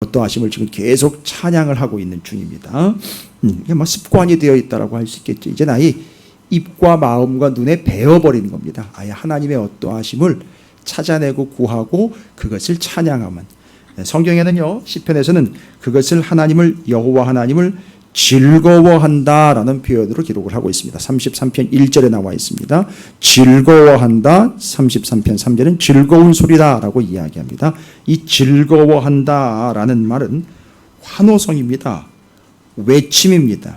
어떠하심을 지금 계속 찬양을 하고 있는 중입니다. 이게 뭐 습관이 되어 있다라고 할 수 있겠죠. 이제 나의 입과 마음과 눈에 배어버리는 겁니다. 아예 하나님의 어떠하심을 찾아내고 구하고 그것을 찬양하면, 성경에는요 시편에서는 그것을 여호와 하나님을 즐거워한다라는 표현으로 기록을 하고 있습니다. 33편 1절에 나와 있습니다. 즐거워한다. 33편 3절은 즐거운 소리다라고 이야기합니다. 이 즐거워한다라는 말은 환호성입니다. 외침입니다.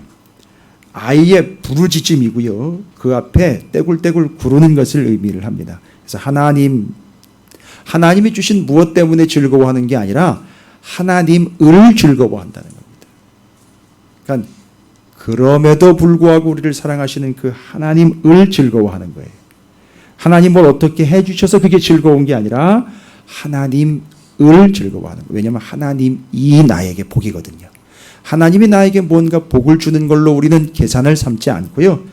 아이의 부르짖음이고요. 그 앞에 떼굴떼굴 구르는 것을 의미를 합니다. 그래서 하나님이 주신 무엇 때문에 즐거워하는 게 아니라 하나님을 즐거워한다는 겁니다. 그러니까 그럼에도 불구하고 우리를 사랑하시는 그 하나님을 즐거워하는 거예요. 하나님 뭘 어떻게 해주셔서 그게 즐거운 게 아니라 하나님을 즐거워하는 거예요. 왜냐하면 하나님이 나에게 복이거든요. 하나님이 나에게 뭔가 복을 주는 걸로 우리는 계산을 삼지 않고요.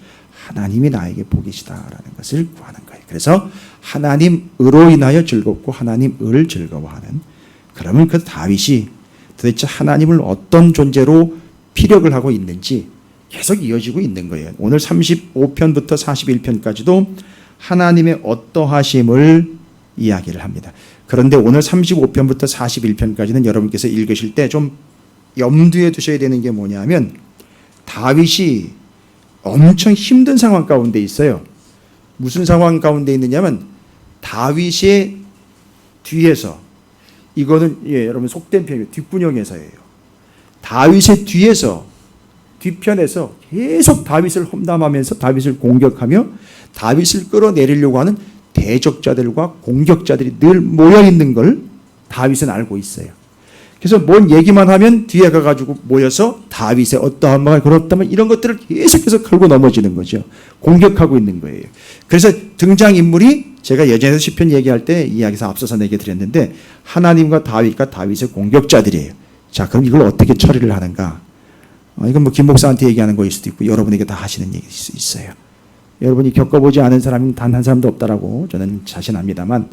하나님이 나에게 복이시다라는 것을 구하는 거예요. 그래서 하나님으로 인하여 즐겁고 하나님을 즐거워하는, 그러면 그 다윗이 도대체 하나님을 어떤 존재로 피력을 하고 있는지 계속 이어지고 있는 거예요. 오늘 35편부터 41편까지도 하나님의 어떠하심을 이야기를 합니다. 그런데 오늘 35편부터 41편까지는 여러분께서 읽으실 때 좀 염두에 두셔야 되는 게 뭐냐면, 다윗이 엄청 힘든 상황 가운데 있어요. 무슨 상황 가운데 있느냐면, 다윗의 뒤에서, 이거는 여러분 속된 표현이에요. 뒷분영에서예요. 다윗의 뒤편에서 계속 다윗을 험담하면서 다윗을 공격하며 다윗을 끌어내리려고 하는 대적자들과 공격자들이 늘 모여있는 걸 다윗은 알고 있어요. 그래서 뭔 얘기만 하면 뒤에 가가지고 모여서 다윗의 어떠한 말을 그렇다면 이런 것들을 계속해서 걸고 넘어지는 거죠. 공격하고 있는 거예요. 그래서 등장인물이, 제가 예전에 시편 얘기할 때 이야기에서 앞서서 얘기 드렸는데, 하나님과 다윗의 공격자들이에요. 자, 그럼 이걸 어떻게 처리를 하는가? 이건 뭐 김 목사한테 얘기하는 거일 수도 있고 여러분에게 다 하시는 얘기일 수 있어요. 여러분이 겪어보지 않은 사람은 단 한 사람도 없다라고 저는 자신합니다만,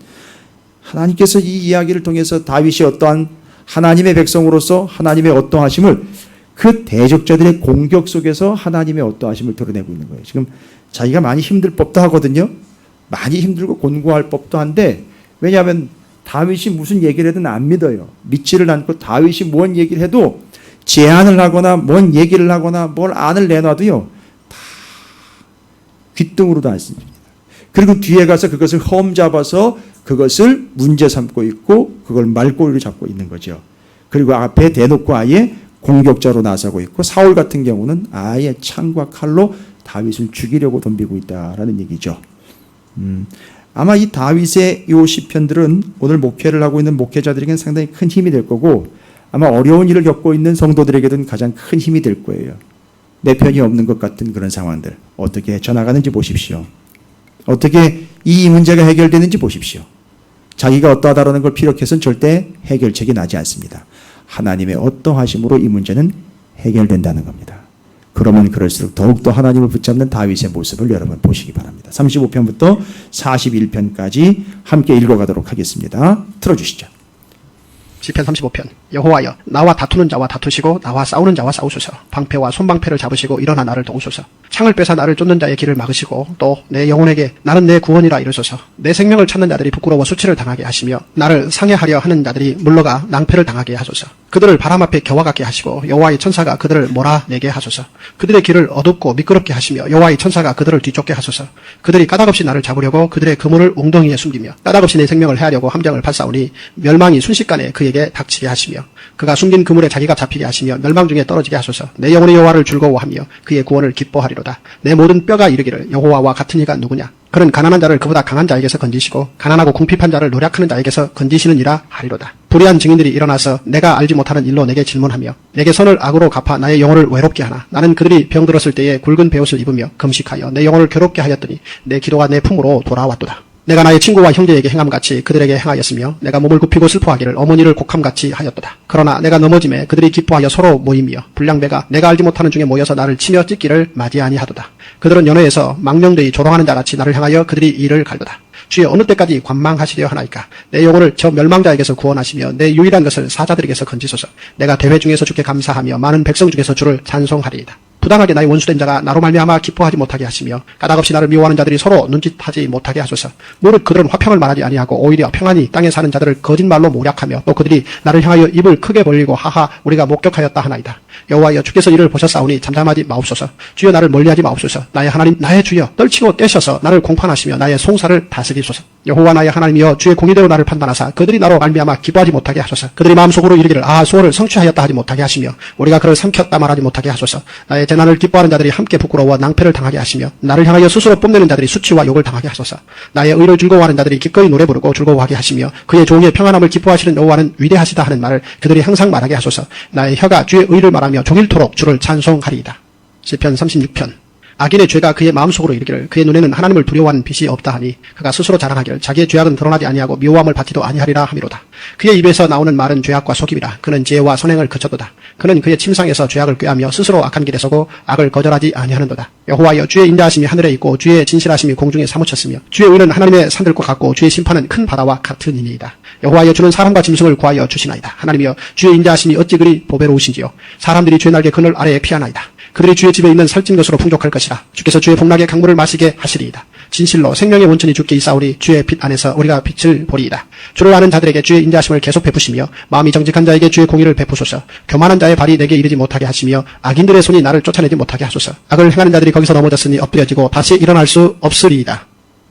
하나님께서 이 이야기를 통해서 다윗이 어떠한 하나님의 백성으로서 하나님의 어떠하심을, 그 대적자들의 공격 속에서 하나님의 어떠하심을 드러내고 있는 거예요. 지금 자기가 많이 힘들 법도 하거든요. 많이 힘들고 곤고할 법도 한데, 왜냐하면 다윗이 무슨 얘기를 해도 안 믿어요. 믿지를 않고, 다윗이 뭔 얘기를 해도 제안을 하거나 뭔 얘기를 하거나 뭘 안을 내놔도요 다 귓등으로도 안 씁니다. 그리고 뒤에 가서 그것을 험잡아서 그것을 문제 삼고 있고 그걸 말꼬리로 잡고 있는 거죠. 그리고 앞에 대놓고 아예 공격자로 나서고 있고, 사울 같은 경우는 아예 창과 칼로 다윗을 죽이려고 덤비고 있다라는 얘기죠. 아마 이 다윗의 이 시편들은 오늘 목회를 하고 있는 목회자들에게는 상당히 큰 힘이 될 거고, 아마 어려운 일을 겪고 있는 성도들에게는 가장 큰 힘이 될 거예요. 내 편이 없는 것 같은 그런 상황들 어떻게 헤쳐나가는지 보십시오. 어떻게 이 문제가 해결되는지 보십시오. 자기가 어떠하다라는 걸 피력해서는 절대 해결책이 나지 않습니다. 하나님의 어떠하심으로 이 문제는 해결된다는 겁니다. 그러면 그럴수록 더욱더 하나님을 붙잡는 다윗의 모습을 여러분 보시기 바랍니다. 35편부터 41편까지 함께 읽어가도록 하겠습니다. 틀어주시죠. 시편 35편. 여호와여, 나와 다투는 자와 다투시고 나와 싸우는 자와 싸우소서. 방패와 손방패를 잡으시고 일어나 나를 도우소서. 창을 빼사 나를 쫓는 자의 길을 막으시고 또 내 영혼에게 나는 내 구원이라 이르소서. 내 생명을 찾는 자들이 부끄러워 수치를 당하게 하시며 나를 상해하려 하는 자들이 물러가 낭패를 당하게 하소서. 그들을 바람 앞에 겨와같게 하시고 여호와의 천사가 그들을 몰아내게 하소서. 그들의 길을 어둡고 미끄럽게 하시며 여호와의 천사가 그들을 뒤쫓게 하소서. 그들이 까닭없이 나를 잡으려고 그들의 그물을 웅덩이에 숨기며 까닭없이 내 생명을 해하려고 함정을 발사오니 멸망이 순식간에 그에게 닥치게 하시며 그가 숨긴 그물에 자기가 잡히게 하시며 멸망 중에 떨어지게 하소서. 내 영혼의 여호와를 즐거워하며 그의 구원을 기뻐하리로다. 내 모든 뼈가 이르기를 여호와와 같은 이가 누구냐. 그는 가난한 자를 그보다 강한 자에게서 건지시고 가난하고 궁핍한 자를 노략하는 자에게서 건지시느니라 하리로다. 불의한 증인들이 일어나서 내가 알지 못하는 일로 내게 질문하며 내게 선을 악으로 갚아 나의 영혼을 외롭게 하나. 나는 그들이 병들었을 때에 굵은 베옷을 입으며 금식하여 내 영혼을 괴롭게 하였더니 내 기도가 내 품으로 돌아왔도다. 내가 나의 친구와 형제에게 행함같이 그들에게 행하였으며 내가 몸을 굽히고 슬퍼하기를 어머니를 곡함같이 하였도다. 그러나 내가 넘어짐에 그들이 기뻐하여 서로 모이며 불량배가 내가 알지 못하는 중에 모여서 나를 치며 찢기를 맞이하니 하도다. 그들은 연회에서 망령되이 조롱하는 자같이 나를 향하여 그들이 이를 갈도다. 주여 어느 때까지 관망하시려 하나이까. 내 영혼을 저 멸망자에게서 구원하시며 내 유일한 것을 사자들에게서 건지소서. 내가 대회 중에서 주께 감사하며 많은 백성 중에서 주를 찬송하리이다. 부당하게 나의 원수된 자가 나로 말미암아 기뻐하지 못하게 하시며 까닭없이 나를 미워하는 자들이 서로 눈짓하지 못하게 하소서. 무릇 그들은 화평을 말하지 아니하고 오히려 평안히 땅에 사는 자들을 거짓말로 모략하며 또 그들이 나를 향하여 입을 크게 벌리고 하하 우리가 목격하였다 하나이다. 여호와여 주께서 이를 보셨사오니 잠잠하지 마옵소서. 주여 나를 멀리하지 마옵소서. 나의 하나님 나의 주여 떨치고 떼셔서 나를 공판하시며 나의 송사를 다스리소서. 여호와 나의 하나님이여 주의 공의대로 나를 판단하사 그들이 나로 말미암아 기뻐하지 못하게 하소서. 그들이 마음속으로 이르기를 소원을 성취하였다 하지 못하게 하시며 우리가 그를 삼켰다 말하지 못하게 하소서. 나의 재난을 기뻐하는 자들이 함께 부끄러워 낭패를 당하게 하시며 나를 향하여 스스로 뽐내는 자들이 수치와 욕을 당하게 하소서. 나의 의를 즐거워하는 자들이 기꺼이 노래 부르고 즐거워하게 하시며 그의 종의 평안함을 기뻐하시는 여호와는 위대하시다 하는 말을 그들이 항상 말하게 하소서. 나의 혀가 주의 의를 말하며 종일토록 주를 찬송하리이다. 시편 36편. 악인의 죄가 그의 마음속으로 이르기를 그의 눈에는 하나님을 두려워하는 빛이 없다 하니 그가 스스로 자랑하기를 자기의 죄악은 드러나지 아니하고 미워함을 받지도 아니하리라 하미로다. 그의 입에서 나오는 말은 죄악과 속임이라. 그는 지혜와 선행을 그쳤도다. 그는 그의 침상에서 죄악을 꾀하며 스스로 악한 길에 서고 악을 거절하지 아니하는도다. 여호와여 주의 인자하심이 하늘에 있고 주의 진실하심이 공중에 사무쳤으며 주의 의는 하나님의 산들과 같고 주의 심판은 큰 바다와 같으니이다. 여호와여 주는 사람과 짐승을 구하여 주시나이다. 하나님이여 주의 인자하심이 어찌 그리 보배로우신지요. 사람들이 주의 날개 그늘 아래에 피하나이다. 그들이 주의 집에 있는 살찐 것으로 풍족할 것이라. 주께서 주의 복락의 강물을 마시게 하시리이다. 진실로 생명의 원천이 주께 있사오니 주의 빛 안에서 우리가 빛을 보리이다. 주를 아는 자들에게 주의 인자하심을 계속 베푸시며 마음이 정직한 자에게 주의 공의를 베푸소서. 교만한 자의 발이 내게 이르지 못하게 하시며 악인들의 손이 나를 쫓아내지 못하게 하소서. 악을 행하는 자들이 거기서 넘어졌으니 엎드려지고 다시 일어날 수 없으리이다.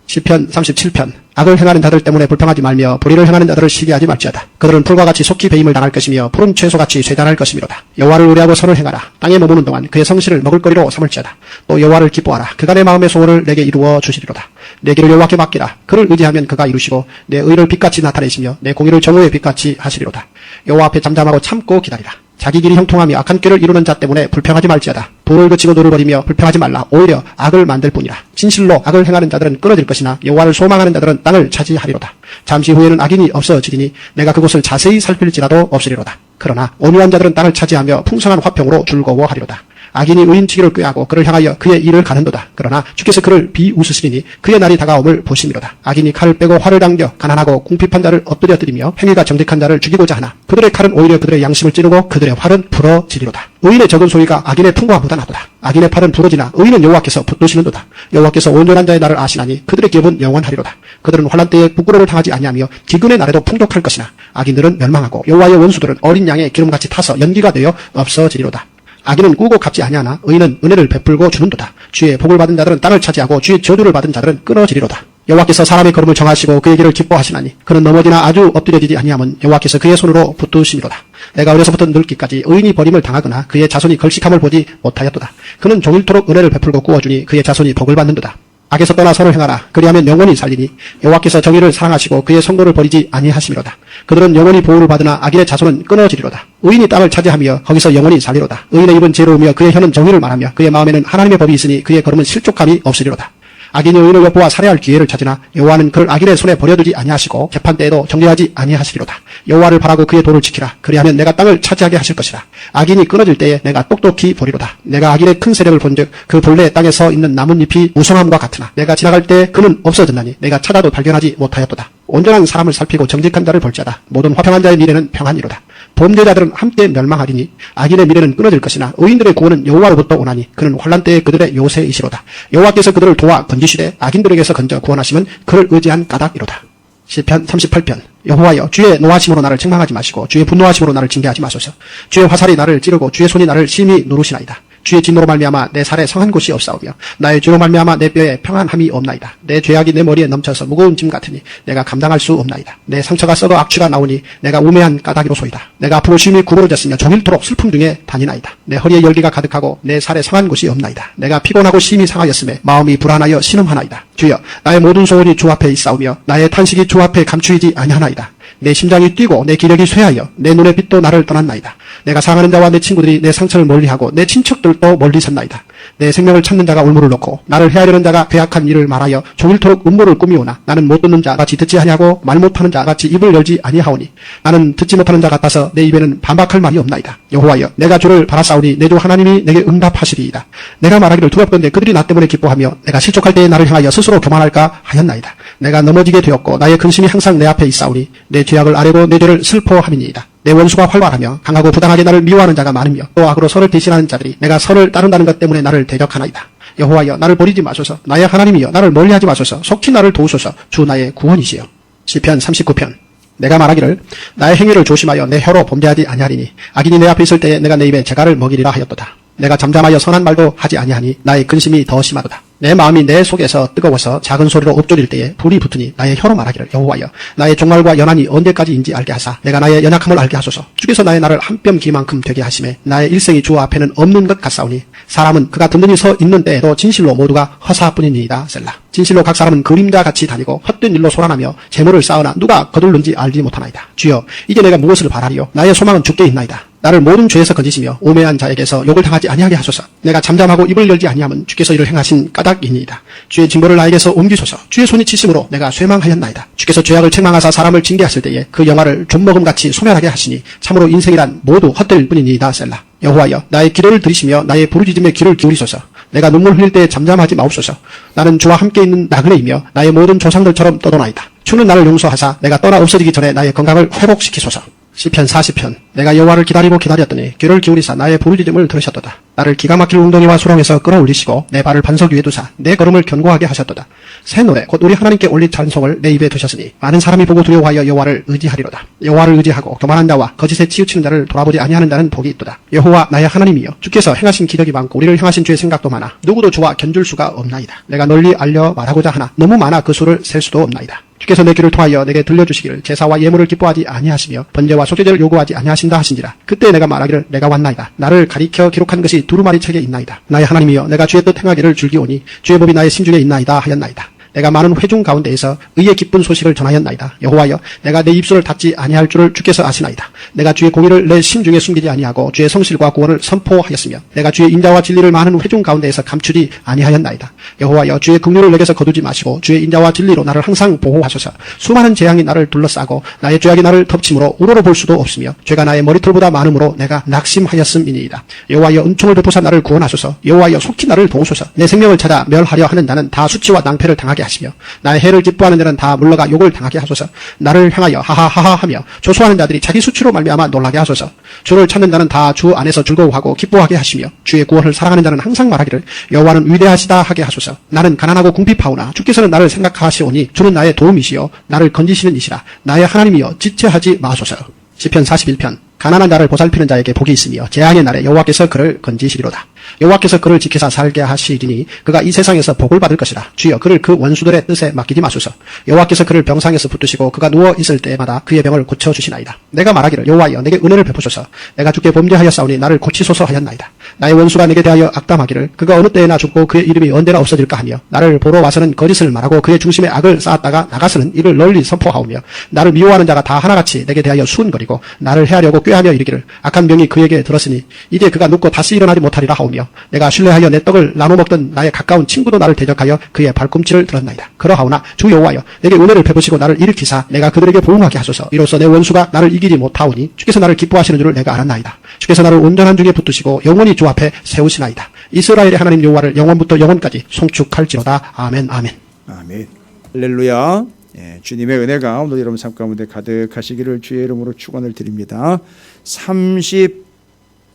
시편 37편. 악을 행하는 자들 때문에 불평하지 말며 불의를 행하는 자들을 시기하지 말지어다. 그들은 풀과 같이 속히 배임을 당할 것이며 푸른 채소같이 쇠잔할 것이미로다. 여호와를 의뢰하고 선을 행하라. 땅에 머무는 동안 그의 성실을 먹을거리로 삼을지어다. 또 여호와를 기뻐하라. 그가 내 마음의 소원을 내게 이루어 주시리로다. 내 길을 여호와께 맡기라. 그를 의지하면 그가 이루시고 내 의를 빛같이 나타내시며 내 공의를 정오의 빛같이 하시리로다. 여호와 앞에 잠잠하고 참고 기다리라. 자기 길이 형통하며 악한 꾀를 이루는 자 때문에 불평하지 말지어다. 불을 그치고 노를 버리며 불평하지 말라. 오히려 악을 만들 뿐이라. 진실로 악을 행하는 자들은 끊어질 것이나 여호와를 소망하는 자들은 땅을 차지하리로다. 잠시 후에는 악인이 없어지리니 내가 그곳을 자세히 살필지라도 없으리로다. 그러나 온유한 자들은 땅을 차지하며 풍성한 화평으로 즐거워하리로다. 악인이 의인치기를 꾀하고 그를 향하여 그의 일을 가는도다. 그러나 주께서 그를 비웃으시리니 그의 날이 다가옴을 보심이로다. 악인이 칼을 빼고 활을 당겨 가난하고 궁핍한 자를 엎드려뜨리며 행위가 정직한 자를 죽이고자 하나 그들의 칼은 오히려 그들의 양심을 찌르고 그들의 활은 부러지리로다. 의인의 적은 소리가 악인의 풍과보다 나도다. 악인의 팔은 부러지나 의인은 여호와께서 붙드시는도다. 여호와께서 온전한 자의 날을 아시나니 그들의 기업은 영원하리로다. 그들은 환난 때에 부끄러움을 당하지 아니하며 기근의 날에도 풍족할 것이나 악인들은 멸망하고 여호와의 원수들은 어린 양의 기름같이 타서 연기가 되어 없어지리로다. 악인은 꾸고 갚지 아니하나 의인은 은혜를 베풀고 주는도다. 주의 복을 받은 자들은 땅을 차지하고 주의 저주를 받은 자들은 끊어지리로다. 여호와께서 사람의 걸음을 정하시고 그의 길을 기뻐하시나니 그는 넘어지나 아주 엎드려지지 아니함은 여호와께서 그의 손으로 붙드심이로다. 내가 어려서부터 늙기까지 의인이 버림을 당하거나 그의 자손이 걸식함을 보지 못하였도다. 그는 종일토록 은혜를 베풀고 구워주니 그의 자손이 복을 받는도다. 악에서 떠나 선을 행하라. 그리하면 영원히 살리니 여호와께서 정의를 사랑하시고 그의 선고를 버리지 아니하심이로다. 그들은 영원히 보호를 받으나 악인의 자손은 끊어지리로다. 의인이 땅을 차지하며 거기서 영원히 살리로다. 의인의 입은 지혜로우며 그의 혀는 정의를 말하며 그의 마음에는 하나님의 법이 있으니 그의 걸음은 실족함이 없으리로다. 악인이 의인을 엿보아 살해할 기회를 찾으나 여호와는 그를 악인의 손에 버려두지 아니하시고 재판 때에도 정죄하지 아니하시리로다. 여호와를 바라고 그의 도를 지키라. 그리하면 내가 땅을 차지하게 하실 것이라. 악인이 끊어질 때에 내가 똑똑히 보리로다. 내가 악인의 큰 세력을 본즉 그 본래 땅에 서 있는 나뭇잎이 무성함과 같으나 내가 지나갈 때 그는 없어졌나니 내가 찾아도 발견하지 못하였도다. 온전한 사람을 살피고 정직한 자를 볼지어다. 모든 화평한 자의 미래는 평안이로다. 범죄자들은 함께 멸망하리니 악인의 미래는 끊어질 것이나 의인들의 구원은 여호와로부터 오나니 그는 환난 때에 그들의 요새이시로다. 여호와께서 그들을 도와 건지시되 악인들에게서 건져 구원하시면 그를 의지한 까닭이로다. 시편 38편. 여호와여 주의 노하심으로 나를 책망하지 마시고 주의 분노하심으로 나를 징계하지 마소서. 주의 화살이 나를 찌르고 주의 손이 나를 심히 누르시나이다. 주의 진노로 말미암아 내 살에 성한 곳이 없사오며 나의 죄로 말미암아 내 뼈에 평안함이 없나이다. 내 죄악이 내 머리에 넘쳐서 무거운 짐 같으니 내가 감당할 수 없나이다. 내 상처가 썩어 악취가 나오니 내가 우매한 까닭이로소이다. 내가 앞으로 쉼이 구부러졌으며 종일토록 슬픔 중에 다니나이다. 내 허리에 열기가 가득하고 내 살에 성한 곳이 없나이다. 내가 피곤하고 심히 상하였음에 마음이 불안하여 신음하나이다. 주여 나의 모든 소원이 주 앞에 있사오며 나의 탄식이 주 앞에 감추이지 아니하나이다. 내 심장이 뛰고 내 기력이 쇠하여 내 눈의 빛도 나를 떠났나이다. 내가 사랑하는 자와 내 친구들이 내 상처를 멀리하고 내 친척들도 멀리 섰나이다. 내 생명을 찾는 자가 올무를 놓고 나를 헤아리는 자가 괴악한 일을 말하여 종일토록 음모를 꾸미오나 나는 못 듣는 자 같이 듣지 아니하고 말 못하는 자 같이 입을 열지 아니하오니 나는 듣지 못하는 자 같아서 내 입에는 반박할 말이 없나이다. 여호와여 내가 주를 바라싸우니 내 주 하나님이 내게 응답하시리이다. 내가 말하기를 두렵건대 그들이 나 때문에 기뻐하며 내가 실족할 때에 나를 향하여 스스로 교만할까 하였나이다. 내가 넘어지게 되었고 나의 근심이 항상 내 앞에 있사오니 내 죄악을 아뢰고 내 죄를 슬퍼함이니이다. 내 원수가 활발하며 강하고 부당하게 나를 미워하는 자가 많으며 또 악으로 선을 대신하는 자들이 내가 선을 따른다는 것 때문에 나를 대적하나이다. 여호와여 나를 버리지 마소서. 나의 하나님이여 나를 멀리하지 마소서. 속히 나를 도우소서. 주 나의 구원이시여. 시편 39편. 내가 말하기를 나의 행위를 조심하여 내 혀로 범죄하지 아니하리니 악인이 내 앞에 있을 때에 내가 내 입에 재갈을 먹이리라 하였도다. 내가 잠잠하여 선한 말도 하지 아니하니 나의 근심이 더 심하도다. 내 마음이 내 속에서 뜨거워서 작은 소리로 읊조릴 때에 불이 붙으니 나의 혀로 말하기를 여호와여 나의 종말과 연한이 언제까지인지 알게 하사 내가 나의 연약함을 알게 하소서. 주께서 나의 날을 한 뼘 기만큼 되게 하심에 나의 일생이 주 앞에는 없는 것 같사오니 사람은 그가 든든히 서 있는 때에도 진실로 모두가 허사뿐이니이다. 셀라. 진실로 각 사람은 그림자같이 다니고 헛된 일로 소란하며 재물을 쌓으나 누가 거둘는지 알지 못하나이다. 주여 이제 내가 무엇을 바라리요. 나의 소망은 주께 있나이다. 나를 모든 죄에서 건지시며 우매한 자에게서 욕을 당하지 아니하게 하소서. 내가 잠잠하고 입을 열지 아니하면 주께서 이를 행하신 까닭이니이다. 주의 징벌을 나에게서 옮기소서. 주의 손이 치심으로 내가 쇠망하였나이다. 주께서 죄악을 책망하사 사람을 징계하실 때에 그 영화를 좀먹음같이 소멸하게 하시니 참으로 인생이란 모두 헛될 뿐이니이다. 셀라. 여호와여 나의 기도를 들으시며 나의 부르짖음에 귀를 기울이소서. 내가 눈물 흘릴 때 잠잠하지 마옵소서. 나는 주와 함께 있는 나그네이며 나의 모든 조상들처럼 떠도나이다. 주는 나를 용서하사 내가 떠나 없어지기 전에 나의 건강을 회복시키소서. 시편 40편. 내가 여호와를 기다리고 기다렸더니 귀를 기울이사 나의 부르짖음을 들으셨도다. 나를 기가 막힐 웅덩이와 수렁에서 끌어올리시고 내 발을 반석 위에 두사 내 걸음을 견고하게 하셨도다. 새 노래 곧 우리 하나님께 올릴 찬송을 내 입에 두셨으니 많은 사람이 보고 두려워하여 여호와를 의지하리로다. 여호와를 의지하고 교만한 자와 거짓에 치우치는 자를 돌아보지 아니하는 자는 복이 있도다. 여호와 나의 하나님이여 주께서 행하신 기적이 많고 우리를 향하신 주의 생각도 많아 누구도 주와 견줄 수가 없나이다. 내가 널리 알려 말하고자 하나 너무 많아 그 수를 셀 수도 없나이다. 주께서 내 귀를 통하여 내게 들려주시기를 제사와 예물을 기뻐하지 아니하시며 번제와 속죄제를 요구하지 아니하신다 하신지라. 그때 내가 말하기를 내가 왔나이다. 나를 가리켜 기록한 것이 두루마리 책에 있나이다. 나의 하나님이여 내가 주의 뜻 행하기를 즐기오니 주의 법이 나의 심중에 있나이다 하였나이다. 내가 많은 회중 가운데에서 의의 기쁜 소식을 전하였나이다. 여호와여 내가 내 입술을 닫지 아니할 줄을 주께서 아시나이다. 내가 주의 공의를 내 심중에 숨기지 아니하고 주의 성실과 구원을 선포하였으며 내가 주의 인자와 진리를 많은 회중 가운데에서 감추지 아니하였나이다. 여호와여 주의 긍휼을 내게서 거두지 마시고 주의 인자와 진리로 나를 항상 보호하소서. 수많은 재앙이 나를 둘러싸고 나의 죄악이 나를 덮침으로 우러러 볼 수도 없으며 죄가 나의 머리털보다 많음으로 내가 낙심하였음이니이다. 여호와여 은총을 베푸사 나를 구원하소서. 여호와여 속히 나를 도우소서. 내 생명을 찾아 멸하려 하는 자는 다 수치와 낭패를 당하게 하시며 나의 해를 기뻐하는 자는 다 물러가 욕을 당하게 하소서. 나를 향하여 하하하하 하며 조소하는 자들이 자기 수치로 말미암아 놀라게 하소서. 주를 찾는 자는 다 주 안에서 즐거워하고 기뻐하게 하시며 주의 구원을 사랑하는 자는 항상 말하기를 여호와는 위대하시다 하게 하소서. 나는 가난하고 궁핍하오나 주께서는 나를 생각하시오니 주는 나의 도움이시요 나를 건지시는 이시라. 나의 하나님이여 지체하지 마소서. 시편 41편. 가난한 자를 보살피는 자에게 복이 있으며 재앙의 날에 여호와께서 그를 건지시리로다. 여호와께서 그를 지키사 살게 하시리니 그가 이 세상에서 복을 받을 것이라. 주여 그를 그 원수들의 뜻에 맡기지 마소서. 여호와께서 그를 병상에서 붙드시고 그가 누워 있을 때마다 그의 병을 고쳐 주시나이다. 내가 말하기를 여호와여 내게 은혜를 베푸소서. 내가 주께 범죄하였사오니 나를 고치소서 하였나이다. 나의 원수가 내게 대하여 악담하기를 그가 어느 때에나 죽고 그의 이름이 언제나 없어질까 하며 나를 보러 와서는 거짓을 말하고 그의 중심에 악을 쌓았다가 나가서는 이를 널리 선포하오며 나를 미워하는 자가 다 하나같이 내게 대하여 수은거리고 나를 해하려고 꾀하며 이르기를 악한 병이 그에게 들었으니 이제 그가 눕고 다시 일어나지 못하리라 하오며 내가 신뢰하여 내 떡을 나눠 먹던 나의 가까운 친구도 나를 대적하여 그의 발꿈치를 들었나이다. 그러하오나 주 여호와여 내게 은혜를 베푸시고 나를 일으키사 내가 그들에게 보응하게 하소서. 이로써 내 원수가 나를 이기지 못하오니 주께서 나를 기뻐하시는 줄을 내가 알았나이다. 주께서 나를 온전한 중에 붙드시고 영원히 주 앞에 세우시나이다. 이스라엘의 하나님 여호와를 영원부터 영원까지 송축할지로다. 아멘 아멘. 아멘. 할렐루야. 예, 주님의 은혜가 오늘 여러분 삶 가운데 가득하시기를 주의 이름으로 축원을 드립니다.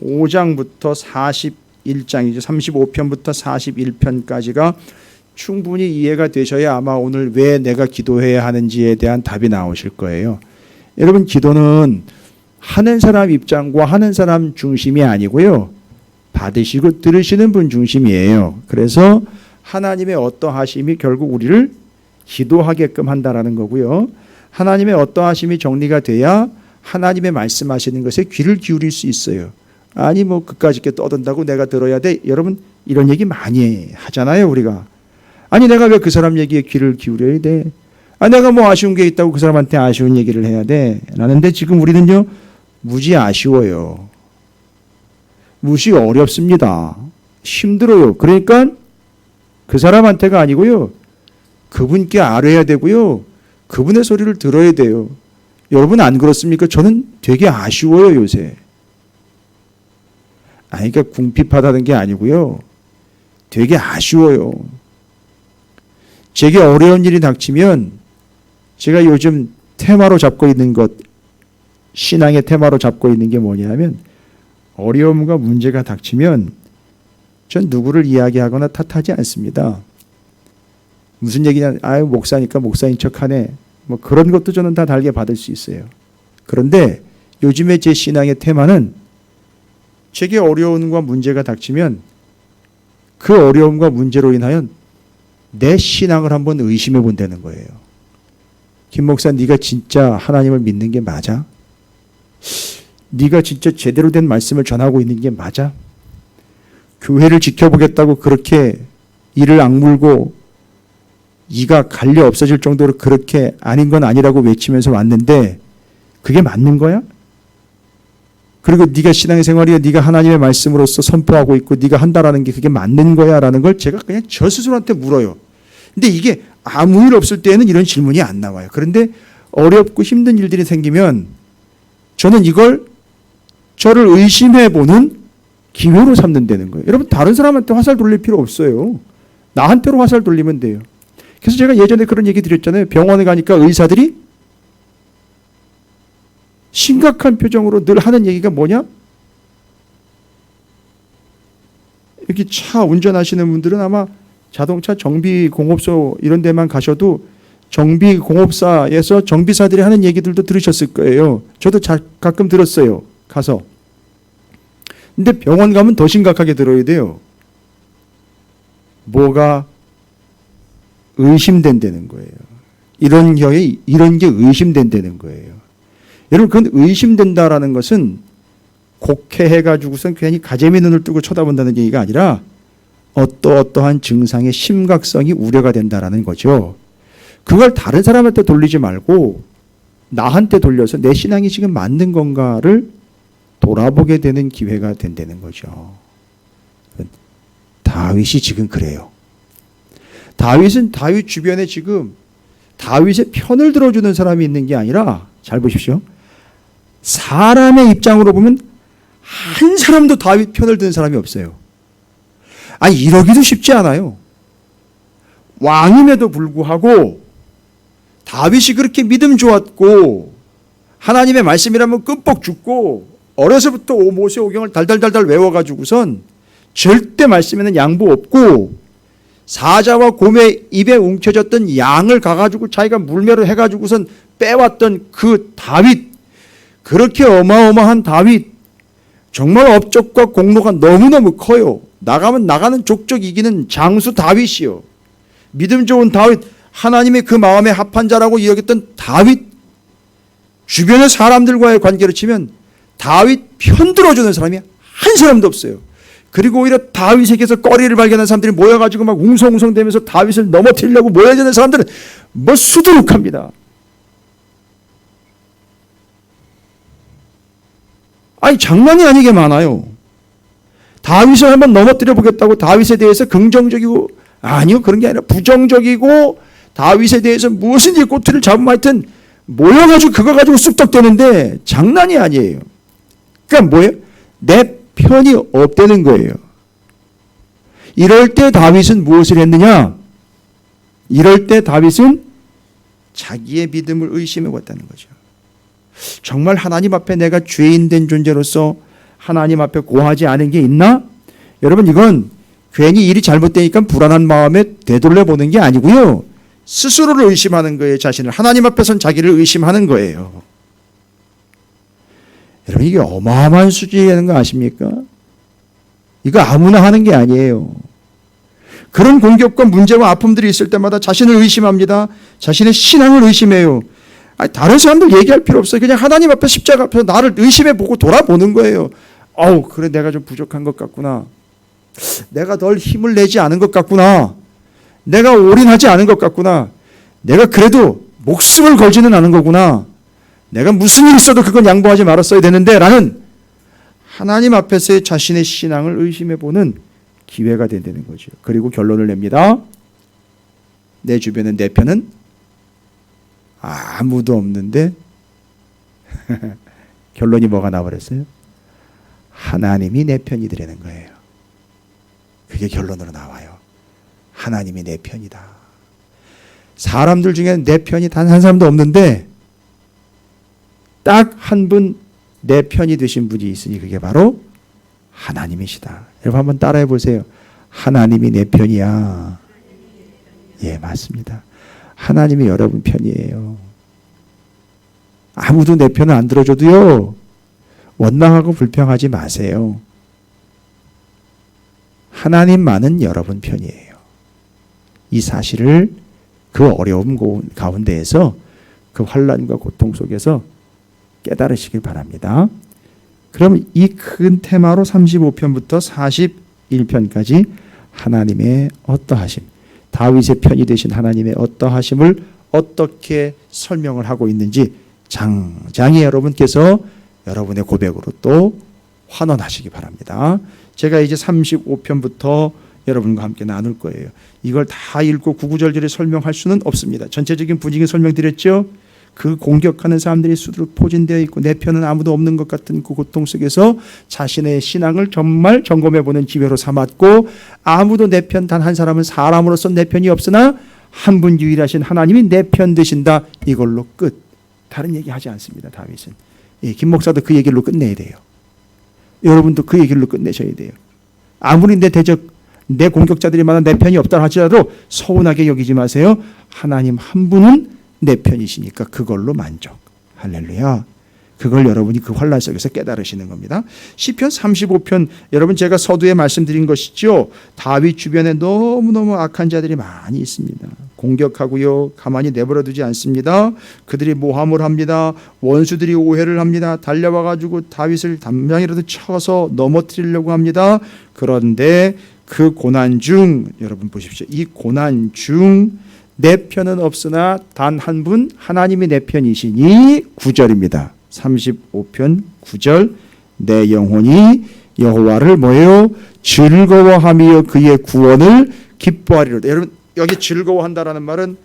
35장부터 41장이죠. 35편부터 41편까지가 충분히 이해가 되셔야 아마 오늘 왜 내가 기도해야 하는지에 대한 답이 나오실 거예요. 여러분 기도는 하는 사람 입장과 하는 사람 중심이 아니고요. 받으시고 들으시는 분 중심이에요. 그래서 하나님의 어떠하심이 결국 우리를 기도하게끔 한다라는 거고요. 하나님의 어떠하심이 정리가 돼야 하나님의 말씀하시는 것에 귀를 기울일 수 있어요. 아니 뭐 그까짓 게 떠든다고 내가 들어야 돼. 여러분 이런 얘기 많이 하잖아요 우리가. 아니 내가 왜 그 사람 얘기에 귀를 기울여야 돼. 아 내가 뭐 아쉬운 게 있다고 그 사람한테 아쉬운 얘기를 해야 돼. 라는데 지금 우리는요 무지 아쉬워요. 무지 어렵습니다. 힘들어요. 그러니까 그 사람한테가 아니고요. 그분께 아뢰야 되고요. 그분의 소리를 들어야 돼요. 여러분 안 그렇습니까? 저는 되게 아쉬워요, 요새. 아니, 그러니까 궁핍하다는 게 아니고요. 되게 아쉬워요. 제게 어려운 일이 닥치면 제가 요즘 테마로 잡고 있는 것, 신앙의 테마로 잡고 있는 게 뭐냐면 어려움과 문제가 닥치면 전 누구를 이야기하거나 탓하지 않습니다. 무슨 얘기냐, 아유, 목사니까 목사인 척하네. 뭐 그런 것도 저는 다 달게 받을 수 있어요. 그런데 요즘에 제 신앙의 테마는 제게 어려움과 문제가 닥치면 그 어려움과 문제로 인하여 내 신앙을 한번 의심해 본다는 거예요. 김 목사, 네가 진짜 하나님을 믿는 게 맞아? 네가 진짜 제대로 된 말씀을 전하고 있는 게 맞아? 교회를 지켜보겠다고 그렇게 이를 악물고 이가 갈려 없어질 정도로 그렇게 아닌 건 아니라고 외치면서 왔는데 그게 맞는 거야? 그리고 네가 신앙생활이야, 네가 하나님의 말씀으로서 선포하고 있고 네가 한다라는 게 그게 맞는 거야? 라는 걸 제가 그냥 저 스스로한테 물어요. 근데 이게 아무 일 없을 때에는 이런 질문이 안 나와요. 그런데 어렵고 힘든 일들이 생기면 저는 이걸 저를 의심해보는 기회로 삼는다는 거예요. 여러분, 다른 사람한테 화살 돌릴 필요 없어요. 나한테로 화살 돌리면 돼요. 그래서 제가 예전에 그런 얘기 드렸잖아요. 병원에 가니까 의사들이 심각한 표정으로 늘 하는 얘기가 뭐냐? 여기 차 운전하시는 분들은 아마 자동차 정비공업소 이런 데만 가셔도 정비공업사에서 정비사들이 하는 얘기들도 들으셨을 거예요. 저도 가끔 들었어요. 가서. 근데 병원 가면 더 심각하게 들어야 돼요. 뭐가 의심된다는 거예요. 이런 게 의심된다는 거예요. 여러분, 그건 의심된다라는 것은 곡해해가지고선 괜히 가재미 눈을 뜨고 쳐다본다는 얘기가 아니라 어떠한 증상의 심각성이 우려가 된다라는 거죠. 그걸 다른 사람한테 돌리지 말고 나한테 돌려서 내 신앙이 지금 맞는 건가를 돌아보게 되는 기회가 된다는 거죠. 다윗이 지금 그래요. 다윗은 다윗 주변에 지금 다윗의 편을 들어주는 사람이 있는 게 아니라, 잘 보십시오. 사람의 입장으로 보면 한 사람도 다윗 편을 드는 사람이 없어요. 아니, 이러기도 쉽지 않아요. 왕임에도 불구하고 다윗이 그렇게 믿음 좋았고 하나님의 말씀이라면 끔뻑 죽고 어려서부터 모세오경을 달달달달 외워가지고선 절대 말씀에는 양보 없고 사자와 곰의 입에 움켜졌던 양을 가가지고 자기가 물매로 해가지고선 빼왔던 그 다윗, 그렇게 어마어마한 다윗, 정말 업적과 공로가 너무너무 커요. 나가면 나가는 족족 이기는 장수 다윗이요. 믿음 좋은 다윗, 하나님의 그 마음에 합한 자라고 여겼던 다윗, 주변의 사람들과의 관계로 치면 다윗 편 들어주는 사람이 한 사람도 없어요. 그리고 오히려 다윗에게서 꺼리를 발견한 사람들이 모여가지고 막 웅성웅성대면서 다윗을 넘어뜨리려고 모여드는 사람들은 뭐 수두룩합니다. 아니, 장난이 아니게 많아요. 다윗을 한번 넘어뜨려 보겠다고 다윗에 대해서 긍정적이고, 아니요, 그런 게 아니라 부정적이고, 다윗에 대해서 무슨 일 꼬투리를 잡으면 하여튼 모여가지고 그거 가지고 쑥덕대는데 장난이 아니에요. 그러니까 뭐예요? 내 편이 없다는 거예요. 이럴 때 다윗은 무엇을 했느냐? 이럴 때 다윗은 자기의 믿음을 의심해 봤다는 거죠. 정말 하나님 앞에 내가 죄인된 존재로서 하나님 앞에 고하지 않은 게 있나? 여러분, 이건 괜히 일이 잘못되니까 불안한 마음에 되돌려 보는 게 아니고요. 스스로를 의심하는 거예요. 자신을. 하나님 앞에선 자기를 의심하는 거예요. 여러분, 이게 어마어마한 수준이라는 거 아십니까? 이거 아무나 하는 게 아니에요. 그런 공격과 문제와 아픔들이 있을 때마다 자신을 의심합니다. 자신의 신앙을 의심해요. 아니, 다른 사람들 얘기할 필요 없어요. 그냥 하나님 앞에 십자가 앞에서 나를 의심해보고 돌아보는 거예요. 그래, 내가 좀 부족한 것 같구나. 내가 널 힘을 내지 않은 것 같구나. 내가 올인하지 않은 것 같구나. 내가 그래도 목숨을 걸지는 않은 거구나. 내가 무슨 일 있어도 그건 양보하지 말았어야 되는데 라는 하나님 앞에서의 자신의 신앙을 의심해보는 기회가 된다는 거죠. 그리고 결론을 냅니다. 내 주변에 내 편은 아무도 없는데 결론이 뭐가 나버렸어요? 하나님이 내 편이더라는 거예요. 그게 결론으로 나와요. 하나님이 내 편이다. 사람들 중에는 내 편이 단 한 사람도 없는데 딱 한 분 내 편이 되신 분이 있으니 그게 바로 하나님이시다. 여러분 한번 따라해 보세요. 하나님이 내 편이야. 예, 맞습니다. 하나님이 여러분 편이에요. 아무도 내 편을 안 들어줘도요, 원망하고 불평하지 마세요. 하나님만은 여러분 편이에요. 이 사실을 그 어려움 가운데에서 그 환난과 고통 속에서 깨달으시길 바랍니다. 그럼 이 큰 테마로 35편부터 41편까지 하나님의 어떠하심, 다윗의 편이 되신 하나님의 어떠하심을 어떻게 설명을 하고 있는지 장장히 여러분께서 여러분의 고백으로 또 환원하시기 바랍니다. 제가 이제 35편부터 여러분과 함께 나눌 거예요. 이걸 다 읽고 구구절절히 설명할 수는 없습니다. 전체적인 분위기 설명드렸죠. 그 공격하는 사람들이 수두룩 포진되어 있고 내 편은 아무도 없는 것 같은 그 고통 속에서 자신의 신앙을 정말 점검해보는 기회로 삼았고, 아무도 내 편 단 한 사람은 사람으로서 내 편이 없으나 한 분 유일하신 하나님이 내 편 되신다. 이걸로 끝. 다른 얘기 하지 않습니다. 다윗은. 예, 김 목사도 그 얘기로 끝내야 돼요. 여러분도 그 얘기로 끝내셔야 돼요. 아무리 내 공격자들이 많아 내 편이 없다 할지라도 서운하게 여기지 마세요. 하나님 한 분은 내 편이시니까 그걸로 만족. 할렐루야. 그걸 여러분이 그 환난 속에서 깨달으시는 겁니다. 시편 35편, 여러분 제가 서두에 말씀드린 것이죠. 다윗 주변에 너무너무 악한 자들이 많이 있습니다. 공격하고요, 가만히 내버려 두지 않습니다. 그들이 모함을 합니다. 원수들이 오해를 합니다. 달려와 가지고 다윗을 담장이라도 쳐서 넘어뜨리려고 합니다. 그런데 그 고난 중, 여러분 보십시오. 이 고난 중 내 편은 없으나 단 한 분 하나님이 내 편이시니 9절입니다. 35편 9절, 내 영혼이 여호와를 뭐예요? 즐거워하며 그의 구원을 기뻐하리로다. 여러분 여기 즐거워한다라는 말은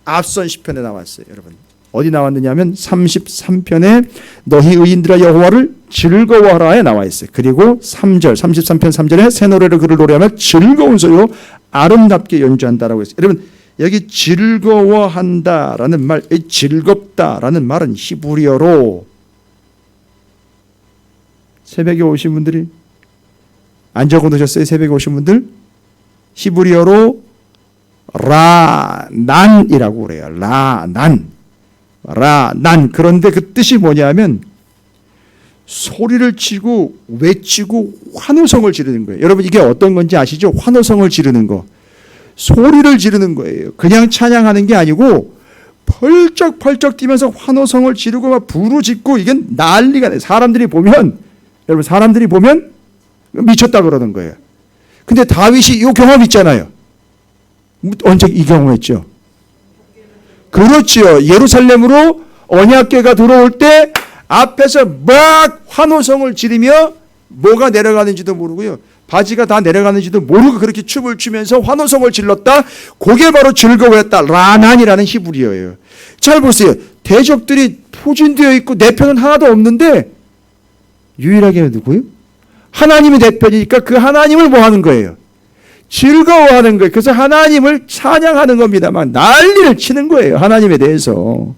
앞선 시편에 나왔어요. 여러분 어디 나왔느냐 하면 33편에 너희 의인들아 여호와를 즐거워하라에 나와 있어요. 그리고 3절 33편 3절에 새 노래로 그를 노래하며 즐거운 소리로 아름답게 연주한다라고 했어요. 여러분 여기 즐거워한다라는 말, 즐겁다라는 말은 히브리어로, 새벽에 오신 분들이 안 적어놓으셨어요? 새벽에 오신 분들 히브리어로 라난이라고 그래요. 라난. 그런데 그 뜻이 뭐냐면 소리를 치고 외치고 환호성을 지르는 거예요. 여러분 이게 어떤 건지 아시죠? 환호성을 지르는 거, 소리를 지르는 거예요. 그냥 찬양하는 게 아니고 펄쩍펄쩍 뛰면서 환호성을 지르고 막 부르짖고, 이건 난리가 나요. 사람들이 보면 미쳤다 그러는 거예요. 근데 다윗이 이 경험 있잖아요. 언제 이 경험했죠? 그렇죠. 예루살렘으로 언약궤가 들어올 때 앞에서 막 환호성을 지르며 뭐가 내려가는지도 모르고요, 바지가 다 내려가는지도 모르고 그렇게 춤을 추면서 환호성을 질렀다. 그게 바로 즐거워했다. 라난이라는 히브리어예요. 잘 보세요. 대적들이 포진되어 있고 내 편은 하나도 없는데 유일하게 누구예요? 하나님이 내 편이니까 그 하나님을 뭐 하는 거예요? 즐거워하는 거예요. 그래서 하나님을 찬양하는 겁니다. 막 난리를 치는 거예요. 하나님에 대해서.